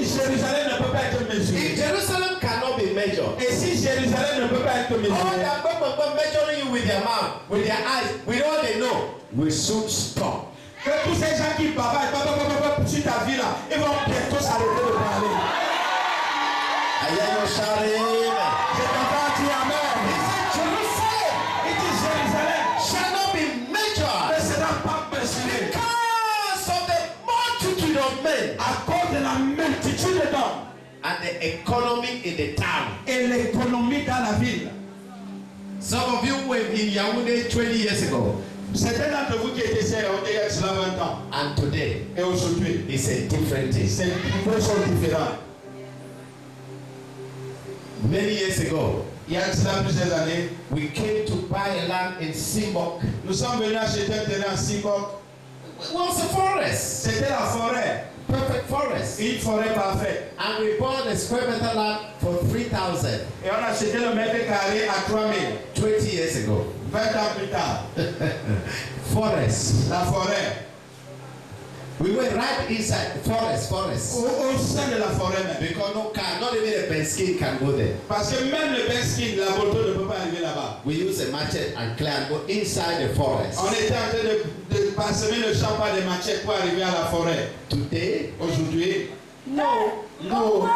Jérusalem ne peut pas être If mesurée. Jerusalem cannot be measured, Et si Jérusalem ne peut pas être all mesurée, that people measuring you with their mouth, with their eyes, with all they know, will soon stop. que tous ces gens qui parlent sur ta vie là, ils vont bientôt s'arrêter de parler. I hear you shouting. Je t'entends dire Amen. He said, Jerusalem Il dit Jérusalem shall not be ne measured sera pas mesurée because of the multitude of men à cause de la multitude d'hommes and the economy in the town. et l'économie dans la ville. Some of you were in Yaoundé 20 years ago, Certains d'entre vous qui étaient ici il y a cela 20 ans and today et aujourd'hui, it's a different thing. c'est une chose différente. Many years ago, Il y a cela plusieurs années, we came to buy a land in Simbok. nous sommes venus acheter un terrain en Sibok. It was a forest, C'était la forêt, perfect forest. une forêt parfaite. And we bought a square meter land for 3,000 Et on a acheté le mètre carré à 3000, 20 years ago. 20 ans plus tard. Forest. La forêt, We were right inside forest. au sein de la forêt même. Because no car, not even a Penske can go there. Parce que même le Benskin, la moto ne peut pas arriver là-bas. We use a machete and clear and go inside the forest. On était en train de parsemer le champ par des machettes pour arriver à la forêt. Today, Aujourd'hui, no.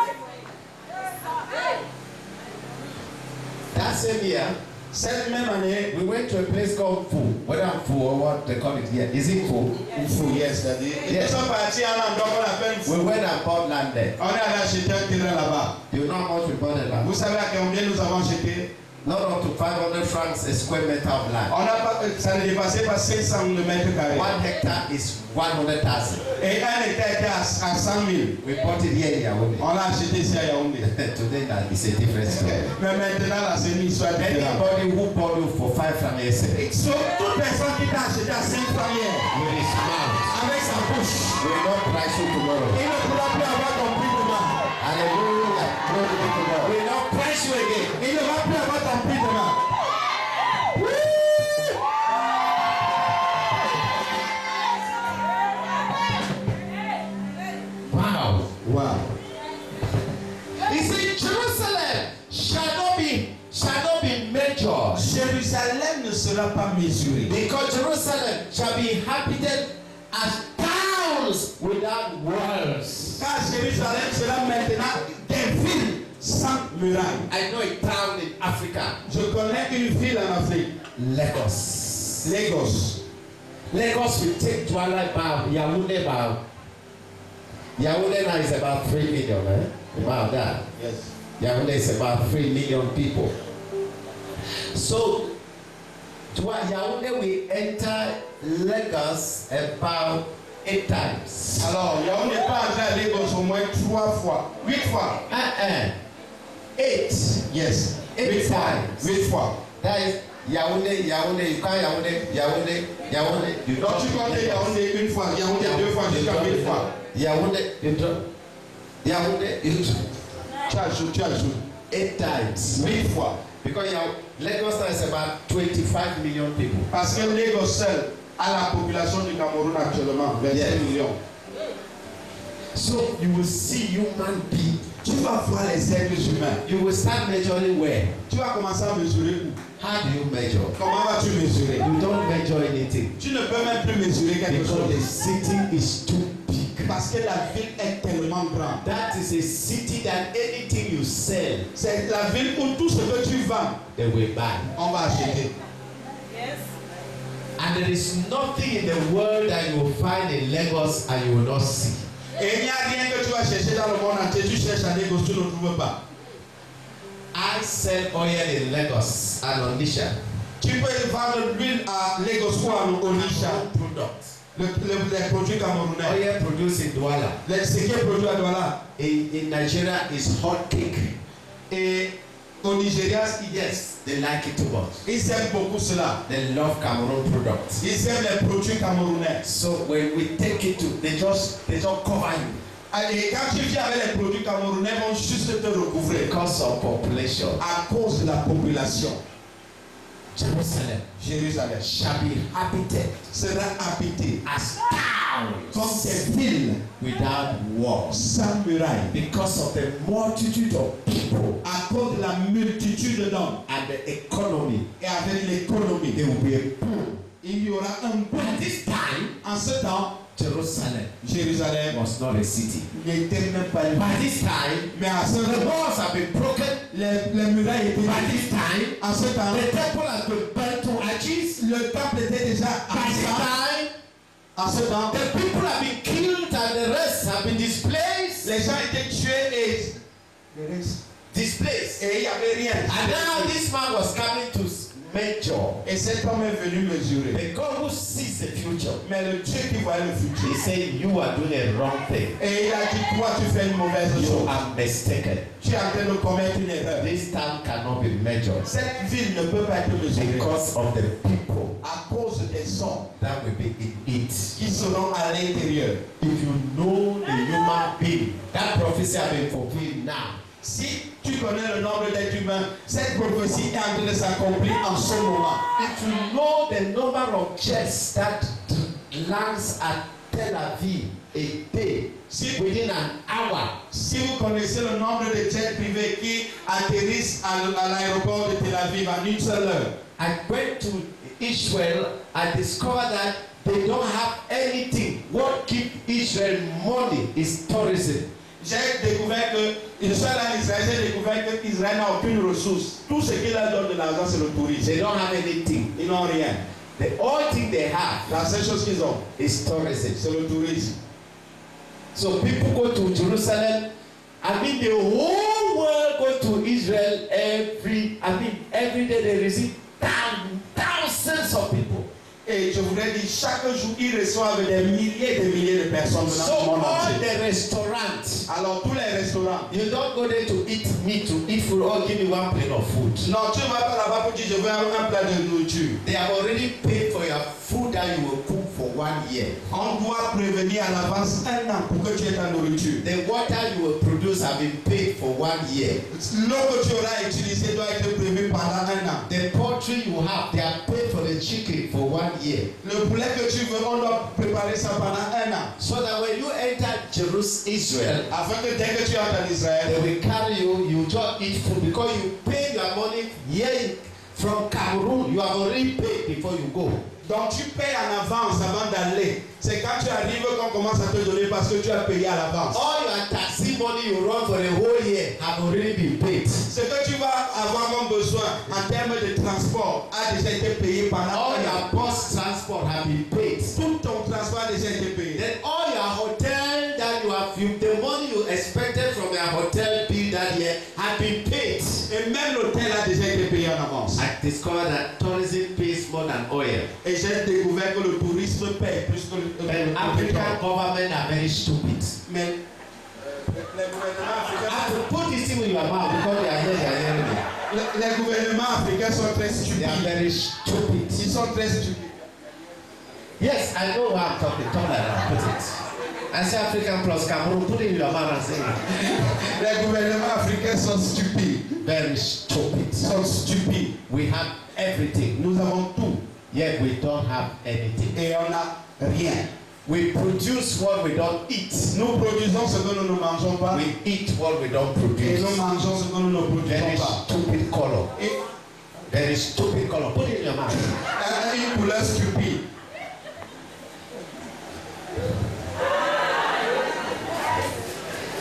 That same year, cette même année, we went to a place called Fu, where I'm full, or what they call it here. Is it full? Full, yes, c'est-à-dire. Ils sont partis à l'endroit qu'on appelle We Full. went and bought land there. On est allé acheter un terrain là-bas. Do you know how much we bought the land? Vous savez à combien nous avons acheté? Not up to 500 francs a square meter of land. On n'a pas, ça ne dépassait pas 500 mètres carrés. 1 hectare is 100,000. Et un hectare était à 100 000. We bought it here in Yaoundé. On l'a acheté ici à Yaoundé. Today that is a different story. Mais maintenant, là, c'est une histoire différente. Anybody who bought you for 5 francs yesterday, Sur toute personne qui t'a acheté à 5 francs hier, with his mouth, avec sa bouche, will not price you tomorrow. il ne pourra plus avoir ton prix demain. Hallelujah. Glory be to God. Will not price you again. Il ne va plus avoir ton prix demain. Wow. Wow. He said, Jerusalem shall not be measured, Jérusalem ne sera pas mesurée. because Jerusalem shall be inhabited as towns without walls. Car Jérusalem sera maintenant des villes sans murailles. I know a town in Africa, Je connais une ville en Afrique, Lagos. Lagos. Lagos will take Douala about Yaoundé about. Yaoundé now is about 3 million, about that. Yes. Yaoundé is about 3 million people. So, Yaoundé will enter Lagos about 8 times. Alors, Yaoundé n'est pas entré à Lagos au moins 3 fois, 8 fois. 8. Yes. 8 8 fois. times. 8 fois. That is Yaoundé, you can't Yaoundé. You Donc tu don't comptes Yaoundé une fois, Yaoundé 2 fois, jusqu'à 8 fois. Yaoundé, Tu ajoutes. 8 times. 8 fois. Because Lagos now is about 25 million people. Parce que Lagos seul a la population du Cameroun actuellement, 25 Yes. millions. So you will see human beings. Tu vas voir les êtres humains. You will start measuring where? Tu vas commencer à mesurer où? How do you measure? Comment vas-tu mesurer? You don't measure anything. Tu ne peux même plus mesurer quelque Because the chose. city is too big. Parce que la ville est tellement grande. That is a city that anything you sell, C'est la ville où tout ce que tu vends, they will buy. on va acheter. And there is nothing in the world that you will find in Lagos and you will not see. Et il n'y a rien que tu vas chercher dans le monde entier. Tu cherches à Lagos, tu ne trouves pas. I sell oil in Lagos and Onitsha. Tu peux vendre l'huile à Lagos ou à Onitsha. Products. Les produits camerounais. Oil produced in Douala. Ce qui est produit à Douala. In Nigeria is hot cake. Et au Nigeria, Yes, they like it too much. ils aiment beaucoup cela. They love Cameroon products. Ils aiment les produits camerounais. So when we take it to, they just cover you Et quand tu viens avec les produits camerounais, ils vont juste te recouvrir. because of population. À cause de la population. Jerusalem Jérusalem shall be inhabited sera habité as towns comme des villes without walls sans murailles. because of the multitude of people À cause de la multitude d'hommes and the economy. et avec l'économie, There will be a boom. il y aura un boom. At this time, En ce temps, Jerusalem Jérusalem was not a city. n'était même pas une By ville. this time, Mais à ce the temps, walls have been broken. les murailles étaient By détruites. this time, En ce temps, the temple has been burnt to ashes. le temple était déjà By this absent. time, En ce temps, the people have been killed and the rest have been displaced. les gens étaient tués et Displaced. il n'y avait rien. And now this man was coming to measure. Et cet homme est venu mesurer. The God who sees the future. Mais le Dieu qui voyait le He futur. said, you are doing a wrong thing. Et il a dit, toi tu fais une mauvaise You chose. are mistaken. Tu es en train de commettre une erreur. This town cannot be measured Cette ville ne peut pas être mesurée because of the people à cause des hommes that will be in it. qui seront à l'intérieur. If you know the human being, that prophecy has been fulfilled now. Si tu connais le nombre d'êtres humains, cette prophétie est en train de s'accomplir en ce moment. If you know the number of jets that lands at Tel Aviv a day, within an hour, Si vous connaissez le nombre de jets privés qui atterrissent à l'aéroport de Tel Aviv en une seule heure. I went to Israel, I discovered that they don't have anything. What keeps Israel money is tourism. J'ai découvert que, je suis allé en Israël, j'ai découvert que Israël n'a aucune ressource. Tout ce qui leur donne de l'argent, c'est le tourisme. They don't have anything. Ils n'ont rien. The only thing they have La seule chose qu'ils ont, is tourism. c'est le tourisme. So people go to Jerusalem. I mean, the whole world go to Israel every day they receive thousands of people. Et je voudrais dire, chaque jour, ils reçoivent des milliers et des milliers de personnes So dans le monde all entier. the restaurants, Alors, tous les restaurants. you don't go there to eat meat, to eat food, or give me one plate of food. Non, tu ne vas pas là-bas pour dire, je veux un plat de nourriture. They have already paid for your food that you will cook for 1 year. On doit prévenir à l'avance 1 an pour que tu aies ta nourriture. The water you will produce have been paid for 1 year. L'eau que tu auras utilisée doit être prévue pendant 1 an. The poultry you have, they are paid for the chicken for 1 year. Le poulet que tu veux, on doit préparer ça pendant 1 an. So that when you enter Jerusalem, Israel, Afin que dès que tu entres en Israël, they will carry you, you just eat food because you pay your money here from Cameroon. You have already paid before you go. donc tu payes en avance avant d'aller. C'est quand tu arrives qu'on commence à te donner parce que tu as payé à l'avance. All your taxi money you run for the whole year have already been paid. Ce que tu vas avoir comme besoin en termes de transport a déjà été payé pendant All 1 your an. bus transport have been paid. Tout ton transport a déjà été payé. Then all your hotel that you have, the money you expected from your hotel bill that year have been paid. Et même l'hôtel a déjà été payé en avance. I discovered that tourism pays more than oil. Et j'ai découvert que le tourisme paye plus que le And African pétrole. government are very stupid. Mais les gouvernements I africains, have to put this thing in your mouth because they are here, they are hearing me. les gouvernements africains sont très They stupides. are very stupid. Ils sont très stupides. Yes, I know what I'm talking. Talk like that. Put it. I say African plus Cameroon. Put it in your mouth and say it. Les gouvernements africains sont stupides. Very stupid. Sont stupides. We have everything, Nous avons tout yet we don't have anything. et on n'a rien. We produce what we don't eat. Nous produisons ce que nous ne mangeons pas We eat what we don't et produce. nous mangeons ce que nous ne Very produisons pas. stupid color. Et Very stupid color. Put it in your mouth. une couleur stupide.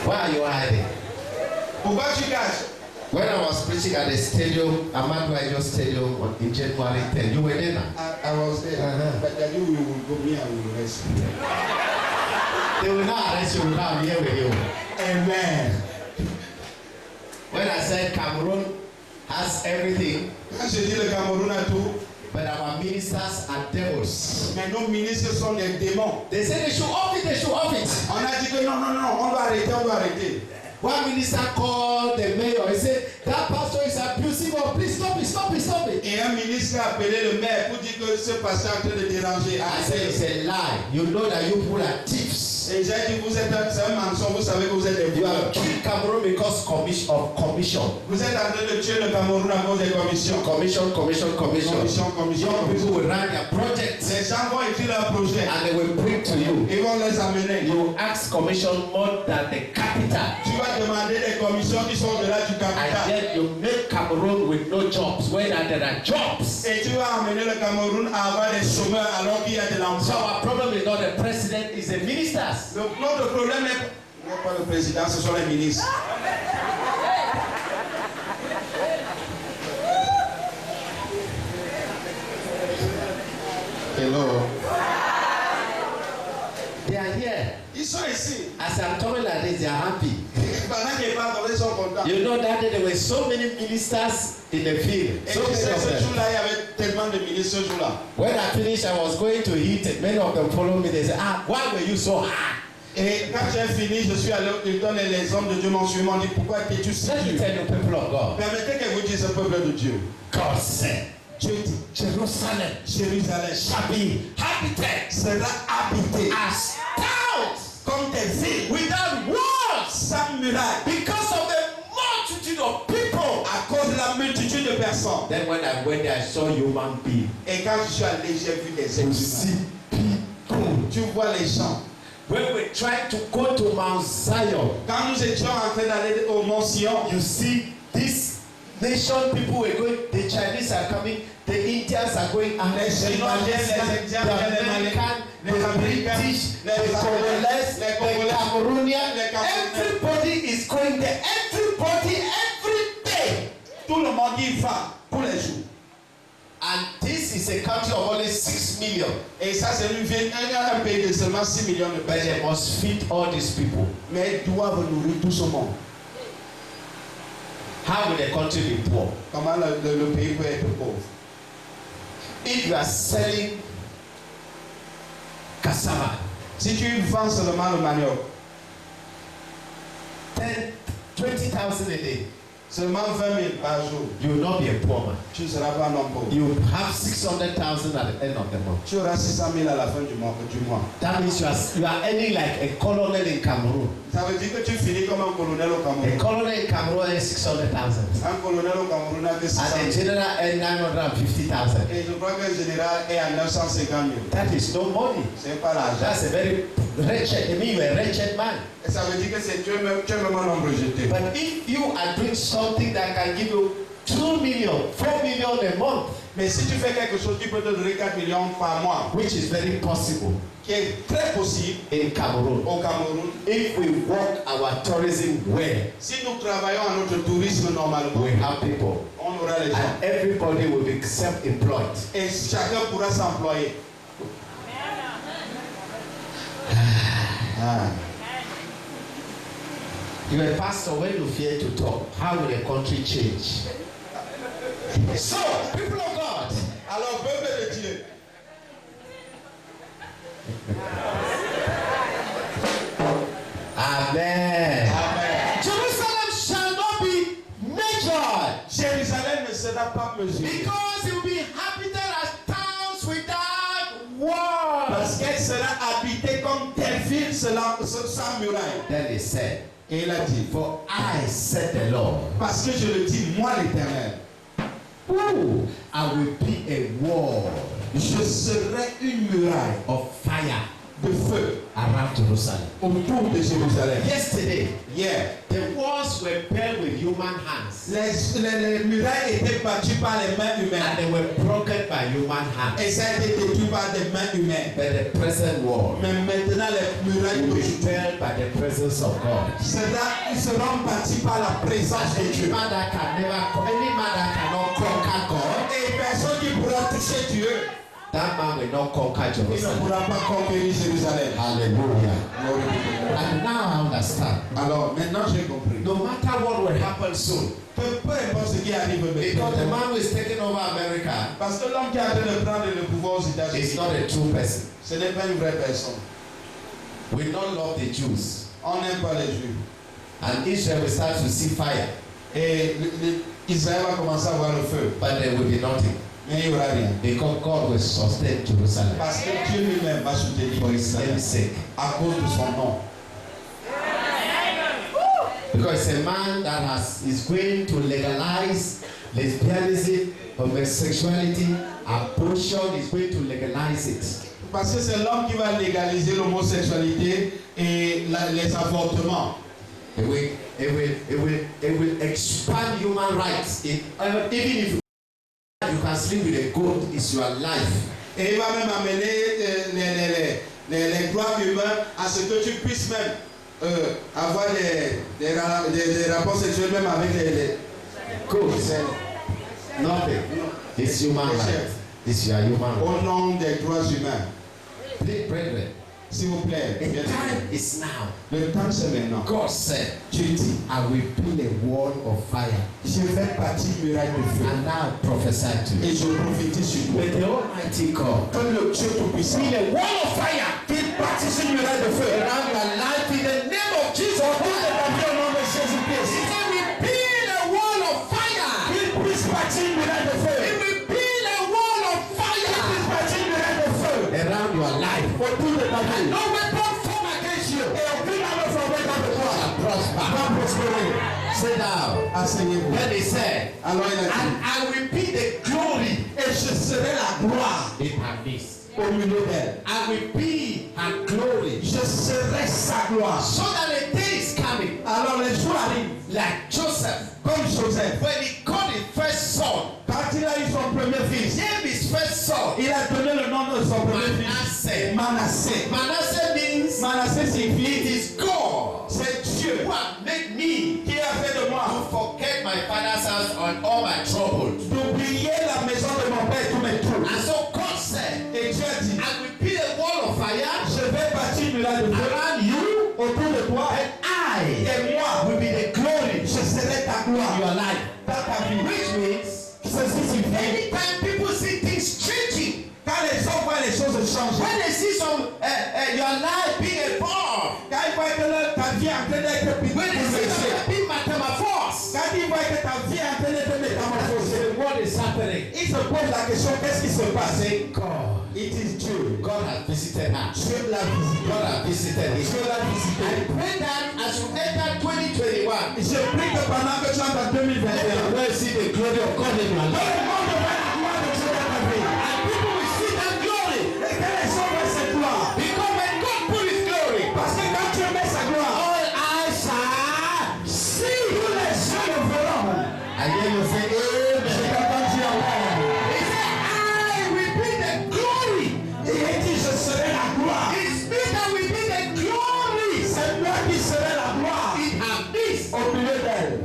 Why are you hiding? Pourquoi tu caches? When I was preaching at the stadium, Ahmadu Ajo Stadium in January 10, you were there now. I was there. Uh-huh. But I knew we would go me and we will rest. They will not arrest you, we will not be here with you. Amen. When I said Cameroon has everything, Quand je dis le Cameroun a tout, but our ministers are devils. mais nos ministres sont des démons. They say they should off it, they should off it. On a dit que non, non, non, on doit arrêter, on doit arrêter. One minister called the mayor, he said, that pastor is abusing us, please stop it, stop it, stop it. Et un ministre a appelé le maire pour dire que ce pasteur est en train de déranger. I said, it's a lie. You know that you people are thieves. Et j'ai dit, vous êtes c'est un mensonge, vous savez que vous êtes des You voleurs. have killed Cameroon because of commission. Vous êtes en train de tuer le Cameroun à cause des commissions. Commission. Young people will run their projects Les gens vont écrire leur projet. and they will bring to you. Ils vont les amener. You ask commission more than the capital. Tu vas demander des commissions qui sont au-delà du And capital. yet you make Cameroon with no jobs when there are jobs. Et tu vas amener le Cameroun à avoir des chômeurs alors qu'il y a de So l'emploi. our problem is not the president, it's the ministers. Donc notre problème n'est pas le président, ce sont les ministres. Hello. They are here. Ils sont ici. As I'm talking like this, they are happy. Pendant qu'ils parlent, ils sont contents. You know that day there were so many ministers in the field. Et So tu many sais, of ce them. jour-là, il y avait tellement de ministres ce jour-là. When I finished, I was going to eat it. Many of them followed me. They said, why were you so high? Et quand j'ai fini, je suis allé au Hilton et les hommes de Dieu m'ont suivi, m'ont dit, pourquoi es-tu si Let me dur? tell you, people of God. Permettez que vous dise au peuple de Dieu. God said, Dieu dit, Jerusalem Jérusalem shall be habited sera habité as towns comme des villes without walls sans murailles because of the multitude of people. à cause de la multitude de personnes. Then when I went there, I saw human beings. Et quand je suis allé, j'ai vu des You êtres see humains. people. Tu vois les gens. When we tried to go to Mount Zion, Quand nous étions en train d'aller au Mont Sion, you see this nation people were going, the Chinese are coming, the Indians are going, and Les the Chinois viennent, les Malaysians, Indiens the viennent, les American, les the Américains, British, les the Congolese, les the Congolais, Cameroonians, les Camerounais. everybody is going there. Everybody, every day. tout le monde y va tous les jours. And this this is a country of only 6 million. Et ça, c'est une ville, un pays de seulement 6 millions de But personnes. they must feed all these people. Mais ils doivent nourrir tout ce monde. How will the country be poor? Comment le pays peut être pauvre? If you are selling cassava, Si tu vends seulement le manioc, 20,000 a day, seulement 20 000 par jour, you will not be a poor man. tu ne seras pas un homme pauvre. You will have 600,000 at the end of the month. Tu auras 600 000 à la fin du mois. That means you are earning like a colonel in Cameroon. Ça veut dire que tu finis comme un colonel au A Cameroun. colonel in Cameroon earns 600,000. Un colonel au Cameroun a que 600 And a 000. general earns 950,000. Et je crois que le général est à 950 000. That is no money. C'est pas l'argent. That's a very wretched. I mean, you're a wretched man. Et ça veut dire que c'est tu es même un homme rejeté. But if you are doing something that can give you 2 million, 4 million a month, Mais si tu fais quelque chose qui peut te donner 4 millions par mois, which is very possible qui est très possible in Cameroon, au Cameroun, if we work our tourism well, si nous travaillons à notre tourisme normalement, we have people, on aura les gens. and everybody will be self-employed. Et chacun pourra s'employer. Ah. You're a pastor, when you fear to talk, how will the country change? So, people of God, Alors, peuple de Dieu, Amen. Amen. Jerusalem shall not be measured Jérusalem ne sera pas mesurée. because it will be habited as towns without walls. Parce qu'elle sera habitée comme telle ville sans muraille. Then he said, Et il a dit, for I said the Lord, parce que je le dis, moi l'Éternel, ooh, I will be a wall je serai une muraille of fire de feu around Jerusalem. autour de Jérusalem. Yesterday, Hier, the walls were built with human hands les murailles étaient battues par les mains and humaines. they were broken by human hands. Et ça a été détruit par des mains humaines. But the present wall Mais maintenant, les murailles will be d'aujourd'hui built by the presence of God. seront bâties par la présence de Any Dieu. man that cannot conquer God, Et personne qui pourra toucher Dieu, that man will not conquer il ne Jerusalem. pourra pas conquérir Jérusalem. Hallelujah. Glory be to God. And now I understand. Alors, maintenant j'ai compris. No matter what will happen soon, Peu importe ce qui arrive because the maintenant. man who is taking over America Parce que l'homme qui est en train de prendre le pouvoir aux is États-Unis, not a true person. ce n'est pas une vraie personne. We don't love the Jews. On n'aime pas les Juifs. And Israel will start to see fire, Et Israël va commencer à voir le feu. but there will be nothing. Mais il n'y aura rien. Because God will sustain Jerusalem Parce que Dieu lui-même va soutenir for his Israël name's sake. à cause de son nom. Because a man that is going to legalize lesbianism, homosexuality, abortion is going to legalize it. Parce que c'est l'homme qui va légaliser l'homosexualité et les avortements. It will expand human rights. Even if you can sleep with a goat, it's your life. Et il va même amener les droits humains à ce que tu puisses même avoir des rapports sexuels même avec les Goats, nothing. It's human right. It's your human right. au nom des droits humains. Please, brethren, S'il vous plaît, the time is now. le temps c'est maintenant. God said, Tu dis, I will build a wall of fire. je vais bâtir une muraille de feu. And now I prophesy to you. Et je prophétise sur May toi. the Almighty God Comme le Dieu Tout-Puissant, build a wall of fire qu'il bâtisse une muraille de feu. around your life in the name of Jesus Tout Christ. est bâti au nom de He Jésus-Christ. said, we build a wall of fire. Qu'il puisse bâtir une muraille de feu. He will build a wall of Qu'il puisse fire bâtir une muraille de feu. around your life. Autour de ta And vie. no weapon formed against you Et aucune arme formée contre toi shall prosper. va prospérer. Sit down. Asseyez-vous. Then he said, Alors il a and dit, I will be the glory et je serai la gloire in her midst. au milieu d'elle. I will be her glory. Je serai sa gloire. So that a day is coming, Alors les jours arrivent, like Joseph, comme Joseph. when he got his first son, Quand il a eu son premier fils, named his first son il a donné le nom de son premier fils Manasseh. Manasseh. Manasseh means Manasseh it signifie is God c'est Dieu who has made me qui a fait de to moi forget my father's house and all my troubles. d'oublier la maison de mon père et tous mes troubles. And so dit, I will build a wall of fire je vais bâtir une muraille de feu around you, autour de toi and I et moi, will be the glory je serai ta in gloire your life. dans ta vie. Which means, Ceci signifie, anytime people see things changing, quand les gens voient les choses changer, when they see your life being a bomb, quand ils voient que ta vie est en train d'être when they see bouleversée, your life being metamorphosed, quand ils voient que ta vie est en train d'être métamorphosée, what is happening? ils se posent la question, qu'est-ce qui se passe? God. It is Dieu. God has visited her. Dieu l'a visité. God has visited him. Dieu l'a visité. I pray that as you enter 2021, Je prie que pendant que tu entres en 2021, you will see the glory of God in your tout life. le monde verra la gloire de Dieu dans ta vie. And people will see that glory. Et que les gens voient cette gloire. Because when God put his glory, Parce que quand Dieu met sa gloire, all eyes shall see. tous les gens le verront. And then you say, Je Amen. t'entends dire amen. He said, I will be the glory. Et il dit, je serai la gloire. His Peter will be the glory. C'est moi qui serai la gloire In her midst. au milieu d'elle.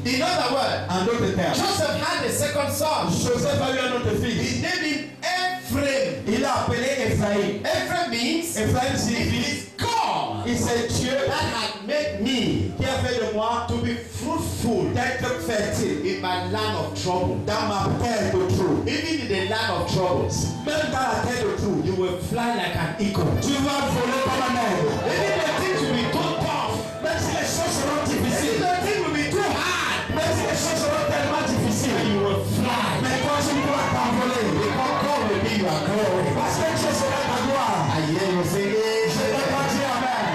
In other words, En d'autres termes, Joseph had a second son. Joseph a eu un autre fils. He named him Ephraim. Il l'a appelé Ephraïm. Ephraim means Ephraïm it signifie, is God et c'est Dieu that had made me qui a fait de moi to be fruitful d'être fertile in my land of trouble. dans ma terre de trou. Even in the land of troubles, Même dans la terre de trou, you will fly like an eagle. tu vas voler comme un aigle. Even the things will be too tough. Même si les choses seront Even difficiles, the things will be too hard. même si les choses seront tellement difficiles, You will fly. mais toi tu pourras t'envoler. Because God will be your glory. Parce que Dieu sera ta gloire. I hear you say, Je Amen. t'entends dire amen.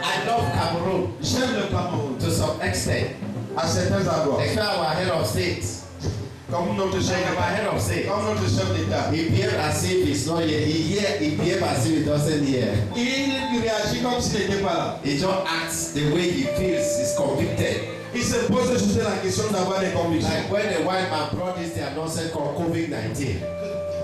I love Cameroon J'aime le Cameroun to some extent. à certains abords. Especially our head of state. Comme notre chef Our d'État. head of state. Comme notre chef d'État. He behaved as if he's not here. He behaved as if he doesn't hear. Il réagit comme s'il n'était pas là. He just acts the way he feels. He's convicted. Il se pose juste la question d'avoir des convictions. Like when the white man brought this their nonsense called COVID-19.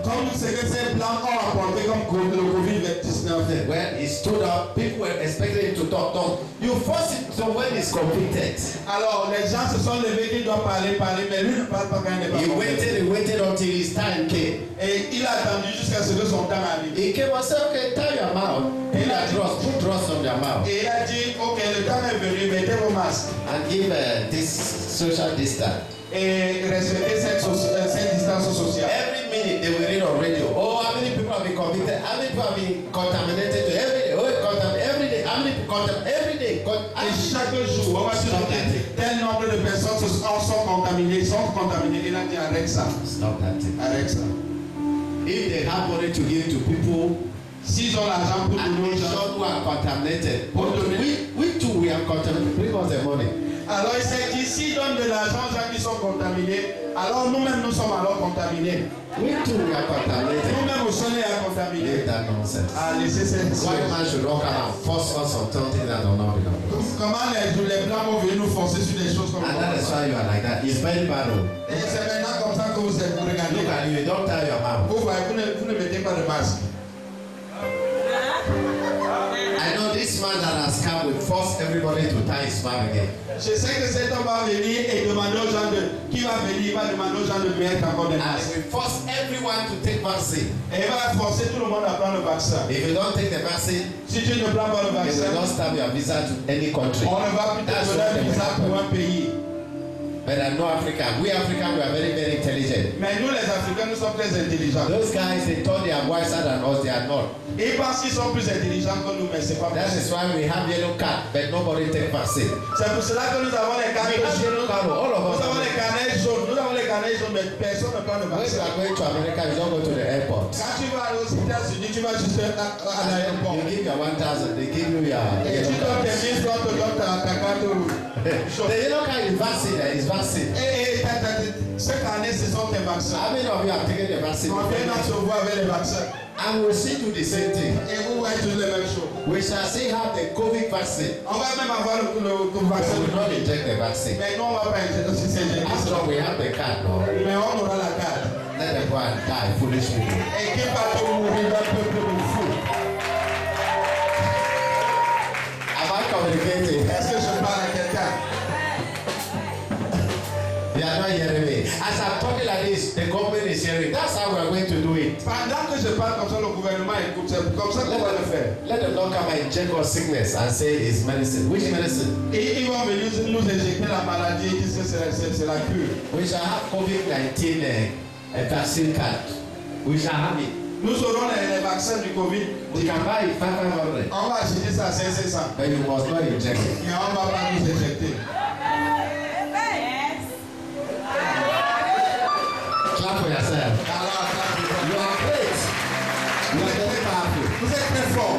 Comme ce que ces blancs ont apporté comme le Covid-19. When he stood up, people were expecting him to talk. You force him to when he's convicted. Alors les gens se sont levés qu'ils doivent parler, mais lui ne parle pas quand il n'est pas He convaincu. waited until his time came. Et il a attendu jusqu'à ce que son temps arrive. He came and said, okay, tie your mouth. Put dross on your mouth. Et il a dit, ok, le temps est venu, mettez vos masques. And give this social distance. Et respectez cette distance sociale. Every minute they will read on radio. Oh, how many people have been convicted? How many people have been contaminated? Every day. Oh, every day. How many people every day? Et chaque jour, on va se dire tel nombre de personnes sont contaminées. Il a dit, arrête ça. Stop that thing. Arrête ça. If they have money to give to people S'ils ont l'argent pour and donner aux they gens. who are contaminated, we too we are contaminated. Bring us the money. Alors il s'est dit, s'ils donnent de l'argent aux gens qui sont contaminés, alors nous-mêmes nous sommes alors contaminés. We too we are contaminated. Nous-mêmes aussi on est contaminés. Leave that nonsense. Ah, laissez cette White chose. man should walk around and force us on something that will not belong to us. Comment les blancs vont venir nous forcer sur des choses comme And that is ça? why you are like that. It's very bad. Oh. Et c'est maintenant comme ça que vous êtes, vous regardez. Look at you. Don't tie your mouth. Vous voyez, vous ne mettez pas de masque. I know this man that has come will force everybody to tie his mouth again. Je sais que cet homme va venir et demander aux gens qui va venir, il va demander aux gens de mettre encore des And masques. he will force everyone to take vaccine. Et il va forcer tout le monde à prendre le vaccin. If you don't take the vaccine, Si tu ne prends pas le they vaccin, will not stamp your visa to any country. on ne va plus te That's donner what un they will visa pour happen. un pays. But I know Africa. We Africans, we are very, very intelligent. Mais nous les Africains, nous sommes très intelligents. Those guys, they thought they are wiser than us. They are not. Ils pensent qu'ils sont plus intelligents que nous, mais c'est pas That possible. is why we have yellow card, but nobody take vaccine. C'est pour cela que nous avons les We have carnets yellow jaunes. card. All of Nous us. avons les carnets jaunes. Nous avons les carnets jaunes, mais personne ne prend le When you vaccin. are going to America, you don't go to the airport. Quand tu vas aller aux États-Unis, tu vas juste à l'aéroport. You give your 1,000, they give you your Et tu yellow donnes card. tes 1000 francs, tu donnes ta carte rouge. The yellow card is vaccine. Is vaccine. Et cette année, ce sont tes vaccins. How many of you have taken the vaccine? Combien d'entre vous avez les vaccins? And we'll see do the same thing. Et vous voyez tous les mêmes choses. We shall see have the COVID vaccine. On va même avoir le We vaccin. will not inject the vaccine. Mais non, on va pas injecter si c'est injecté. After all, we have the card now. Mais on aura la carte. Let them go and die, foolish people. Et qui va te mourir d'un peuple de fou? Am I communicating? Est-ce que je parle à quelqu'un? You are not hearing me. As I'm talking like this, the the government is hearing, that's how we are going to do it. Pendant que je parle comme ça, le gouvernement écoute. C'est comme ça qu'on va le faire. Let them not come and inject us sickness and say it's medicine. Which medicine? Et ils vont venir nous injecter la maladie et disent que c'est la cure. We shall have COVID-19 vaccine card. We shall have it. Nous aurons les vaccins du Covid. We can buy it 500. On va acheter ça à 500. But you must not inject it. Mais on ne va pas nous injecter. Clap for yourself. Alors, You are great. You are very powerful. vous êtes très fort.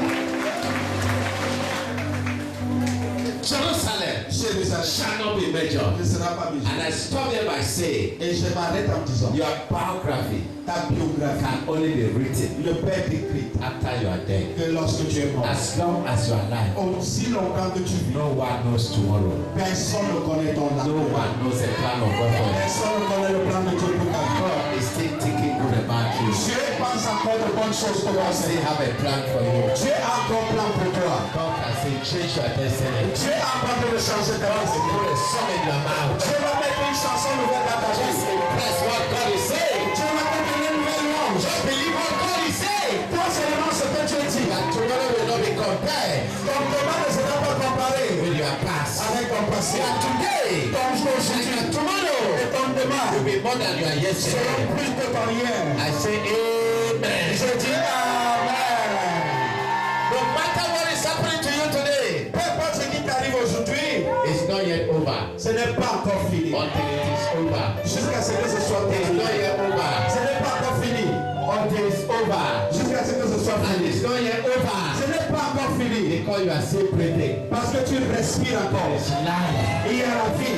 Jerusalem Jérusalem shall not be measured. ne sera pas mesuré. And I stop there by saying, Et je m'arrête en disant, your biography ta biographie can only be written ne peut être écrite after you are dead. que lorsque tu es mort. As long as you are alive, Aussi longtemps que tu vis, no one knows tomorrow. personne ne connaît ton No avenir. one knows the plan of God for you. Personne ne connaît le plan de Dieu pour ta vie. God is still thinking good about you. Dieu pense encore de bonnes choses pour toi. God still have a plan for you. Dieu a encore un plan pour toi. God can say, change your destiny. Dieu a encore de changer ta vie. Put a song in your mouth. Dieu va mettre une chanson nouvelle dans ta Just vie. impress what God is saying. Dieu va te donner une nouvelle langue. Just believe what God is saying. Toi seulement ce que Dieu dit. That tomorrow will not be compared Ton demain ne sera pas comparé with your past. avec ton passé. That today Ton jour and aujourd'hui your tomorrow et ton demain will be more than your yesterday. seront plus que ton hier. I say amen. Je dis Amen. No matter what is happening to you today, Peu importe ce qui t'arrive aujourd'hui, it's not yet over ce n'est pas encore fini. until it is over. Jusqu'à ce que ce soit It's terminé. not yet over Ce n'est pas encore fini. until it's over. Jusqu'à ce que ce soit And fini. it's not yet over Ce n'est pas encore fini. because you are still breathing. Parce que tu respires encore. It's life. Il y a la vie.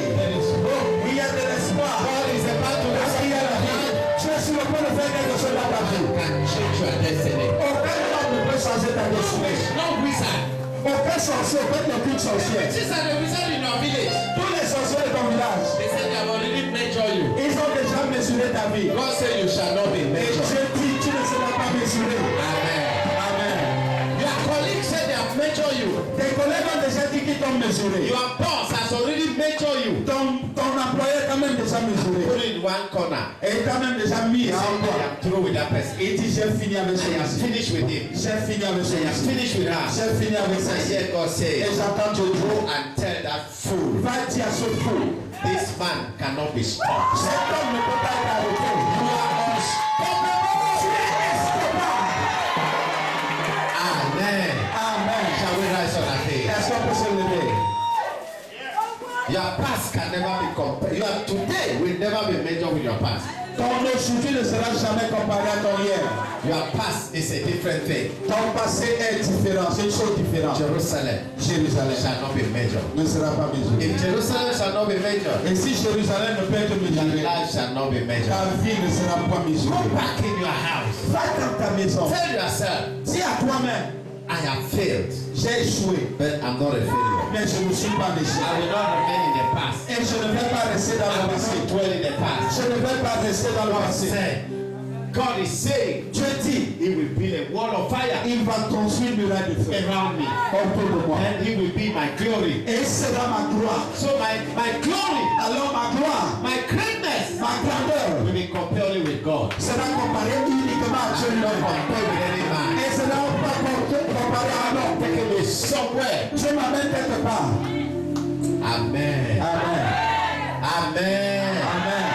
Il y a de l'espoir. God is about to Parce qu'il y a la vie. Tu es sur le point de faire quelque chose dans ta vie. can change your destiny. Aucun homme ne peut changer ta destinée. No wizard. Aucun sorcier, aucune sorcière. Witches and the wizard in your village. Tous les sorciers de ton village, They said they have already measured you. ils ont déjà mesuré ta vie. God said you shall not be Et measured. Dieu dit, tu ne seras pas mesuré. Amen. Amen. Your colleagues said they have measured you. Tes collègues ont déjà dit qu'ils t'ont mesuré. Your boss has already measured you. Ton employé t'a même déjà mesuré. Put it in one corner. Et il t'a même déjà mis He en said, I toi. am through with that person. Il dit, j'ai fini avec I am celui-ci. finished with him. J'ai fini avec I am celui-ci. finished with her. J'ai fini avec I celle-ci. hear God Et say, j'entends Dieu go dire, and tell that fool, va dire à ce fou, this man cannot be stopped. cet homme ne peut pas être arrêté. You are unstoppable. Tu es instoppable. Amen. Amen. Shall we rise on our feet? Est-ce qu'on peut se lever? Your past can never be compared. Your today will never be measured with your past. Ton aujourd'hui ne sera jamais comparé à ton hier. Your past is a different thing. Ton passé est différent, c'est une chose différente. Jerusalem Jérusalem shall not be measured. ne sera pas mesuré. If Jerusalem shall not be measured, Et si Jérusalem ne peut être your mesuré, life shall not be measured. ta vie ne sera pas Go mesurée. back in your house. Va dans ta maison. Tell yourself, Dis à toi-même, I have failed, j'ai échoué, but I'm not a failure. mais je ne suis pas déchiré. I will not remain in the past. Et je ne vais pas rester dans I le will passé. not dwell in the past. Je ne vais pas rester dans le God passé. said, God is saying, Dieu dit, He will build a wall of fire il va construire une muraille de feu around me, autour de moi. and He will be my glory. Et sera ma gloire. So my glory, Alors ma gloire, my greatness, ma grandeur, will be compared only with God. sera comparée uniquement à Dieu Not lui-même. compared with any man. Et sera pas comparée à un homme. Taking me somewhere. Dieu m'amène quelque part. Amen. Amen. Amen. Amen.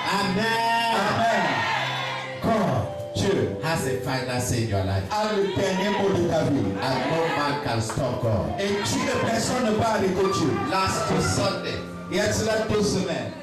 Amen. Amen. God Dieu has a final say in your life. a le dernier mot de ta vie. And no man can stop God. Et personne ne peut arrêter Dieu. Last Sunday, Il y a de cela 2 semaines.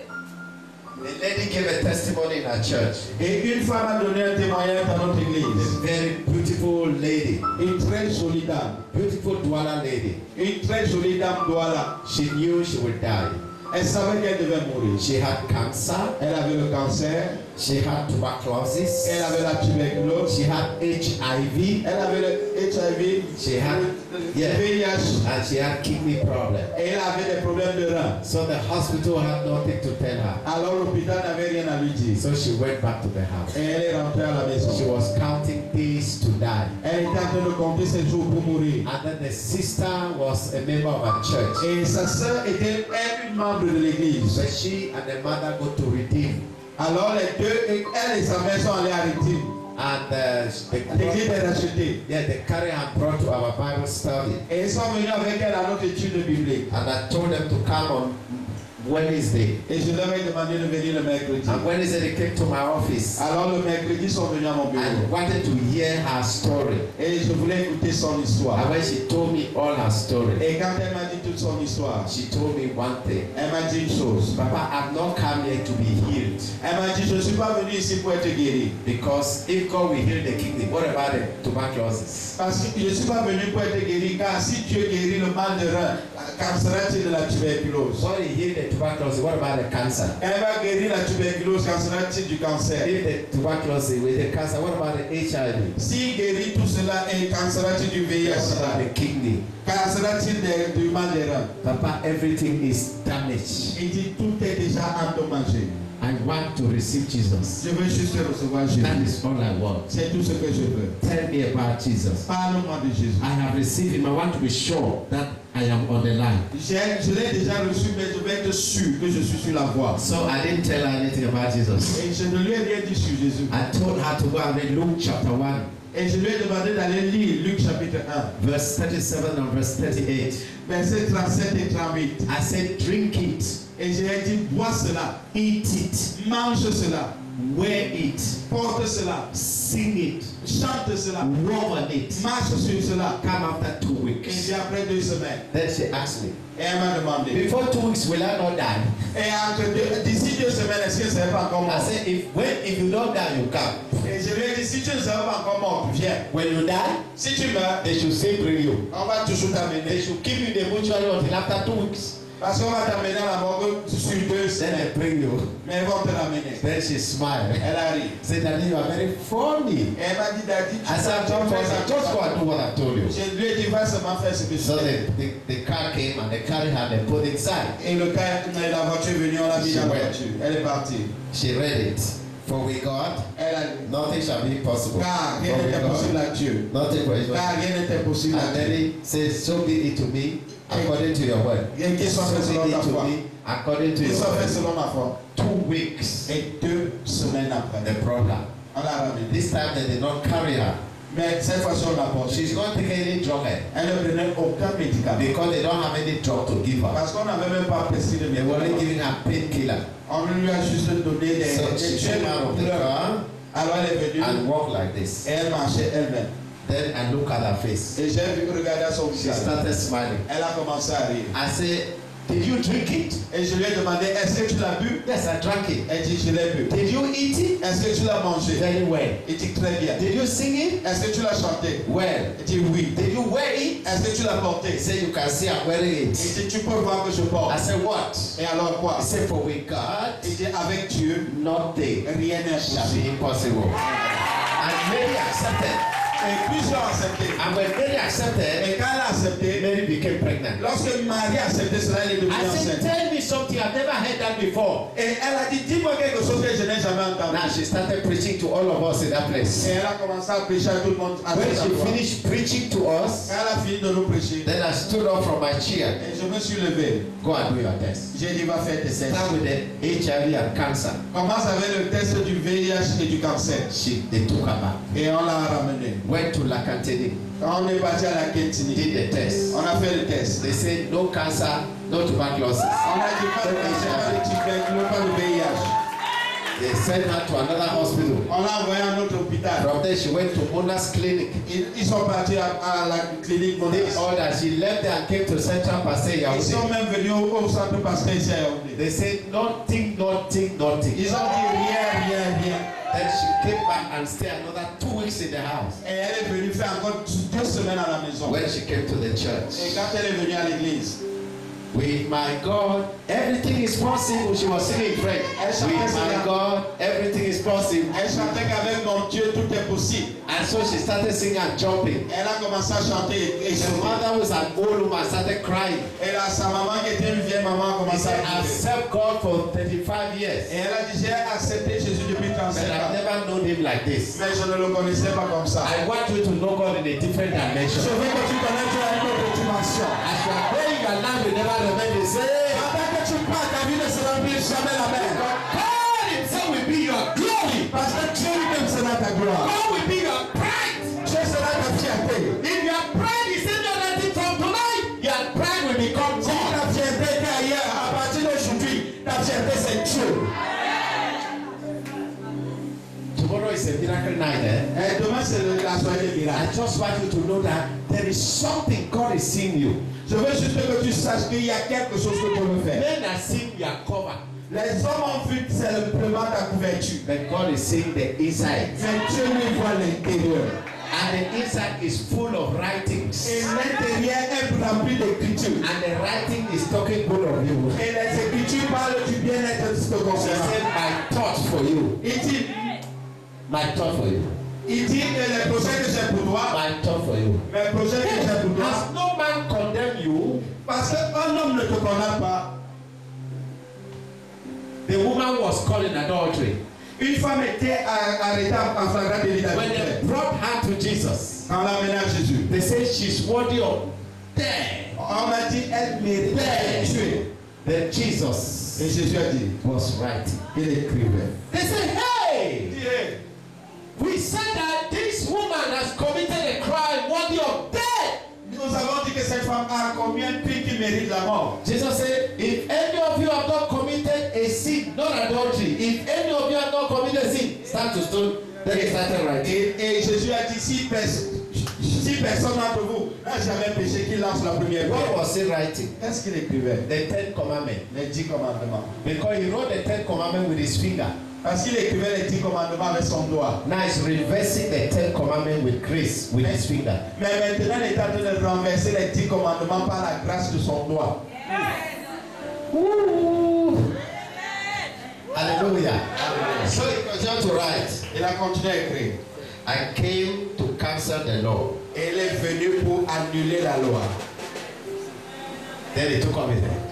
a lady gave a testimony in her church. Et une femme a donné un témoignage dans notre église. A very beautiful lady, Une très jolie dame. beautiful Douala lady. Une très jolie dame Douala. She knew she would die. Elle savait qu'elle devait mourir. She had cancer. Elle avait le cancer. She had tuberculosis. Elle avait la tuberculose. She had HIV. Elle avait le HIV. She had, le yeah, VIH. and she had kidney problem. Et elle avait des problèmes de reins. So the hospital had nothing to tell her. Alors l'hôpital n'avait rien à lui dire. So she went back to the house. Et elle est rentrée à la maison. She was counting days to die. Elle était en train de compter ses jours pour mourir. And then the sister was a member of our church. Et sa sœur était une membre de l'église. But she and the mother go to redeem. Alors les deux, elle et sa mère sont allés arrêter. And L'église est rachetée. they carry and brought to our Bible study. Et ils sont venus avec elle à notre étude biblique. And I told them to come on Wednesday. Et je leur ai demandé de venir le mercredi. And Wednesday they came to my office. Alors le mercredi, ils sont venus à mon bureau. I wanted to hear her story. Et je voulais écouter son histoire. And when she told me all her story, Et quand elle m'a dit toute son histoire, she told me one thing. elle m'a dit une chose. Papa, I've not come here to be healed. Elle m'a dit, je ne suis pas venu ici pour être guéri. Because if God will heal the kidney, what about the tuberculosis? Parce que je ne suis pas venu pour être guéri, car si Dieu guérit le mal de rein, qu'en sera-t-il de la tuberculose? God will heal the tuberculosis, what about the cancer? Elle va guérir la tuberculose, qu'en sera-t-il du cancer? If the tuberculosis with the cancer, what about the HIV? Si guérit tout cela, et qu'en sera-t-il du What VIH? about the kidney? Qu'en sera-t-il du mal des reins? Papa, everything is damaged. Il dit, tout est déjà endommagé. I want to receive Jesus. Je veux juste recevoir Jésus. That is all I want. C'est tout ce que je veux. Tell me about Jesus. Parle-moi de Jésus. I have received him. I want to be sure that I am on the line. Je l'ai déjà reçu, mais je veux être sûr que je suis sur la voie. So I didn't tell her anything about Jesus. Et je ne lui ai rien dit sur Jésus. I told her to go and read Luke chapter 1, Et je lui ai demandé d'aller lire Luc chapitre 1, verse 37 and verse 38. versets 37 et 38. I said, drink it, Et je lui ai dit, bois cela, eat it, mange cela, wear it, porte cela, sing it, chante cela, walk on it. marche sur cela. Come after 2 Et weeks. puis après 2 semaines, Then she asked me, et elle m'a demandé, before 2 weeks, will I not die? et d'ici 2 semaines, est-ce que ça n'est pas encore I mort? said, if you don't die, you come. Et je lui ai dit, si tu ne seras pas encore mort, viens. When you die, Si tu meurs, they should still bring you. on va toujours They t'amener. should keep you in the mortuary until after 2 weeks. Parce qu'on va t'amener à la morgue sur 2 Then semaines. they bring you. Mais ils vont te l'amener. Then she smiled. Elle a ri. Said, Daddy, you are very funny. Et elle m'a dit, Daddy, tu I said, fais just go and do what I told you. Je lui ai dit, va seulement faire ce que je So fais. the car came and they carried her, they put inside. Et le cas, la voiture est venue, on l'a mis dans la voiture. Elle est partie. She read it. For with God, Elle a dit, nothing shall be impossible. car For rien with n'était possible God, à Dieu. nothing for Israel. Car rien n'était possible à And then Dieu. he says, so be it to me according to your word. Et qu'ils So soient faits be selon ta it to foi. me according to Qu'ils your soient faits word. selon ma foi. 2 weeks, Et 2 semaines après, they brought her. on l'a ramenée. This time they did not carry her. Mais cette fois-ci, on l'a portée. She's not taking any drug Elle ne prenait aucun médicament. because they don't have any drug to give her. Parce qu'on n'avait même pas prescrit de They were only médicaments. giving her painkiller. On lui a juste donné des So she came out of the car Alors elle est venue and walked like this. et elle marchait elle-même. Then I look at her face. Et j'ai vu regarder à son She visage. started smiling. Elle a commencé à rire. I said, did you drink it? Et je lui ai demandé, est-ce que tu l'as bu? Yes, I drank it. Elle dit, je l'ai bu. Did you eat it? Est-ce que tu l'as mangé? Very well. Il dit, très bien. Did you sing it? Est-ce que tu l'as chanté? Well. Il dit, oui. Did you wear it? Est-ce que tu l'as porté? He said, you can see I'm wearing Il it. dit, tu peux voir que je porte. I said, what? Et alors quoi? He said, for with God, Il dit, avec Dieu, nothing rien n'est shall impossible. be impossible. And Mary accepted. Et plusieurs ont accepté. And when Mary accepted, Et quand elle a accepté, Mary became pregnant. lorsque Marie a accepté cela, elle est devenue I said, enceinte. tell me something. I've never heard that before. Et elle a dit, dis-moi quelque chose que je n'ai jamais entendu. Now she started preaching to all of us in that place. Et elle a commencé à prêcher à tout le monde. À When cet she endroit. finished preaching to us, Elle a fini de nous prêcher. then I stood up from my chair. Et je me suis levé. Go and do your test. J'ai dit, va faire tes tests. Start with the HIV and cancer. Commence avec le test du VIH et du cancer. They took her back. Et on l'a ramené. Went to Lakantini. Quand on est parti à la Kentini, Did the test. on a fait le test. They said no cancer, no tuberculosis. On a dit pas de cancer, pas de tuberculose, pas de VIH. They sent her to another hospital. On l'a envoyé à notre hôpital. From there she went to Mona's clinic. Ils sont partis à la clinique Did Monas. all that. She left there and came to Central Pasay Ils Yaoundé. sont même venus au centre pasteur ici à Yaoundé. They said nothing, nothing, nothing. Ils ont dit rien. Then she came back and stayed another 2 weeks in the house. Et elle est venue faire encore 2 semaines à la maison. When she came to the Et church, quand elle est venue à l'église, with my God, everything is possible. She was singing in French. With my God, everything is possible. elle chantait qu'avec mon Dieu tout est possible. And so she started singing and jumping. Elle a commencé à chanter et The chanter. mother was an old woman, started crying. Et là, sa maman qui était une vieille maman a He commencé said, à I've pleurer. served God for 35 years, Et elle a dit, j'ai accepté Jésus depuis but 35 I've ans. never known him like this. Mais je ne le connaissais pas comme ça. I want you to know God in a different Je dimension. veux que tu connaisses Dieu à une autre dimension. As you are praying, your life will never remain the same. Avant que tu partes, ta vie ne sera plus jamais la même. God himself will be glory. Parce que Dieu lui-même sera ta gloire. God will be your pride. Dieu sera ta fierté. If your pride is in your nothing from tonight, your pride will become Si God. ta fierté est ailleurs, à partir d'aujourd'hui, ta fierté c'est Dieu. Tomorrow is a miracle night, eh? Et demain c'est la soirée des I miracles. just want you to know that there is something God is seeing you. Je veux juste que tu saches qu'il y a quelque chose que tu veux faire. Men are seeing your cover, Les hommes ont vu simplement ta couverture. but God is seeing the inside. Mais Dieu lui voit l'intérieur. And the inside is full of writings. Et l'intérieur est rempli d'écritures. And the writing is talking good of you. Et les écritures parlent du bien-être de ce que He concernant. said, my thoughts for you. My thought for you. Il dit que les projets que j'ai pour toi, My thought for you. mes projets que j'ai pour toi, Has no man condemned you? parce qu'un homme ne te condamne pas. The woman was caught in adultery. Une femme était arrêtée en flagrant délit When d'adultère. they brought her to Jesus, Quand on l'a amenée à Jésus, they said she's worthy of death. on a dit elle mérite d'être tuée. Then Jesus Et Jésus a dit, was writing. il écrivait. They said, hey, Il dit, hey, we said that this woman has committed a crime worthy of death. nous avons dit que cette femme a commis un crime qui mérite la mort. Jesus said, if any of you have not committed a sin, not adultery, if any of you have not committed a sin, stand to stone. Then he started writing. Et Jésus a dit, si personne d'entre vous n'a jamais péché, qu'il lance la première What pierre. was he writing? Qu'est-ce qu'il écrivait? The Ten Commandments. Les 10 commandements. Because he wrote the Ten Commandments with his finger. Parce qu'il écrivait les 10 commandements avec son doigt. Now he's reversing the Ten Commandments with grace, with his finger. Mais maintenant, il est en train de renverser les 10 commandements par la grâce de son doigt. Woo! Hallelujah. So he continued to write. Il a continué à écrire. I came to cancel the law. Et il est venu pour annuler la loi. Then he took up his head.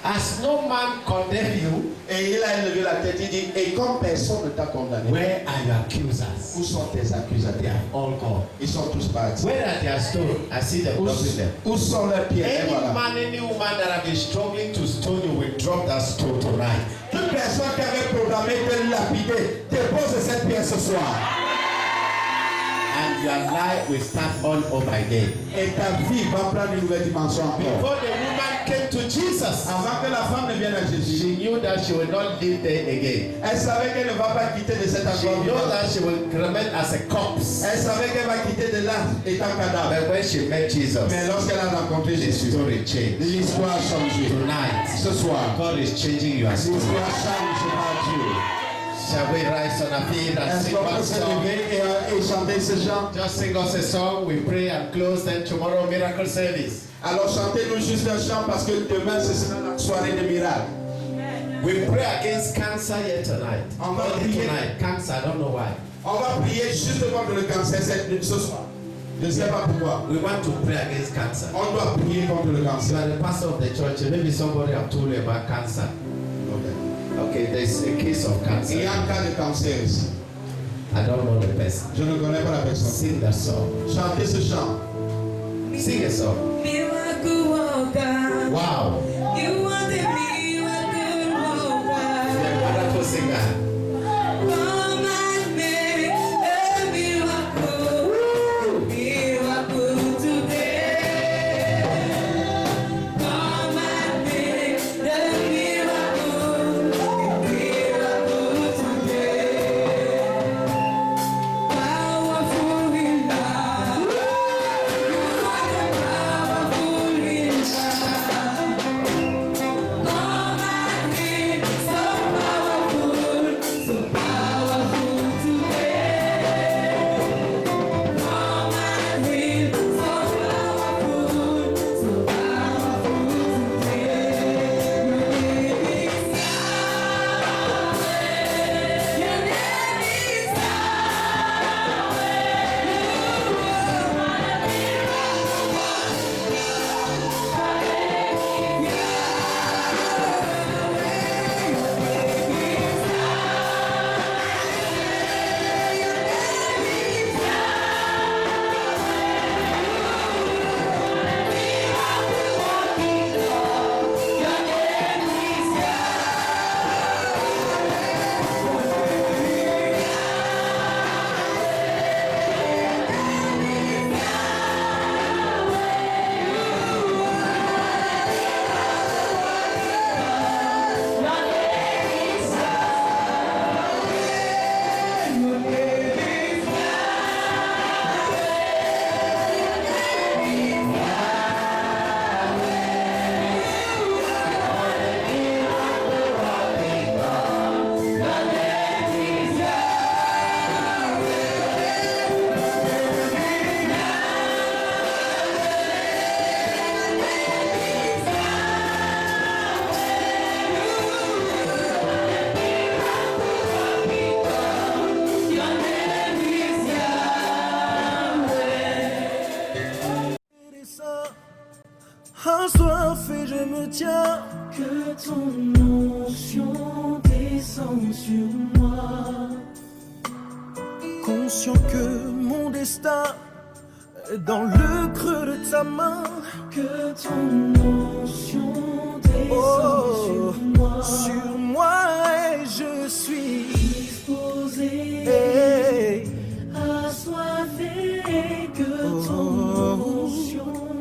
Has no man condemned you? Et il a élevé la tête, il dit, et comme personne ne t'a condamné, Where are your accusers? où sont tes They accusateurs? are all gone. Ils sont tous partis. Where are their stones? I see them dropping them. Où sont leurs pierres? Et Any voilà. man, any woman that have been struggling to stone you will drop that stone tonight. Toute personne qui avait programmé de lapider, dépose cette pierre ce soir. And your life will start all over again. Et ta vie va prendre une nouvelle dimension encore. Before the woman came to Jesus, Avant que la femme ne vienne à Jésus, she knew that she will not live there again. elle savait qu'elle ne va pas quitter de cet She endroit. knew that she will remain as a corpse. Elle savait qu'elle va quitter de là étant cadavre. But when she met Jesus, Mais lorsqu'elle a rencontré the Jésus, story changed. l'histoire a changé. Tonight, Ce soir, God is changing your story. l'histoire change par Dieu. Shall we rise on our feet and Est-ce sing qu'on one peut se song? lever et chanter ce chant? Just sing us a song, we pray and close, then tomorrow miracle service. Alors chantez-nous juste un chant parce que demain ce sera la soirée de miracles. We pray against cancer here tonight. On va Only prier. tonight. Cancer, I don't know why. On va prier juste contre le cancer ce soir. Je ne sais pas pourquoi. We want to pray against cancer. On doit prier contre le You cancer. are the pastor of the church, and maybe somebody have told you about cancer. Okay, there's a case of Il y cancer. a un cas de cancer ici. I don't know the person. Je ne connais pas la personne. Sing that song. Chantez ce chant. Sing a song. Miracle worker, Wow. you are the miracle worker. You're a wonderful singer. Come and make a miracle, miracle today. Come and make the miracle, miracle today. Powerful in love, you are the powerful in love. Come and make so powerful. soutient. Que ton onction descende sur moi. Conscient que mon destin est dans le creux de ta main. Que ton onction descende Sur moi et je suis disposé, hey. assoiffé. Que ton onction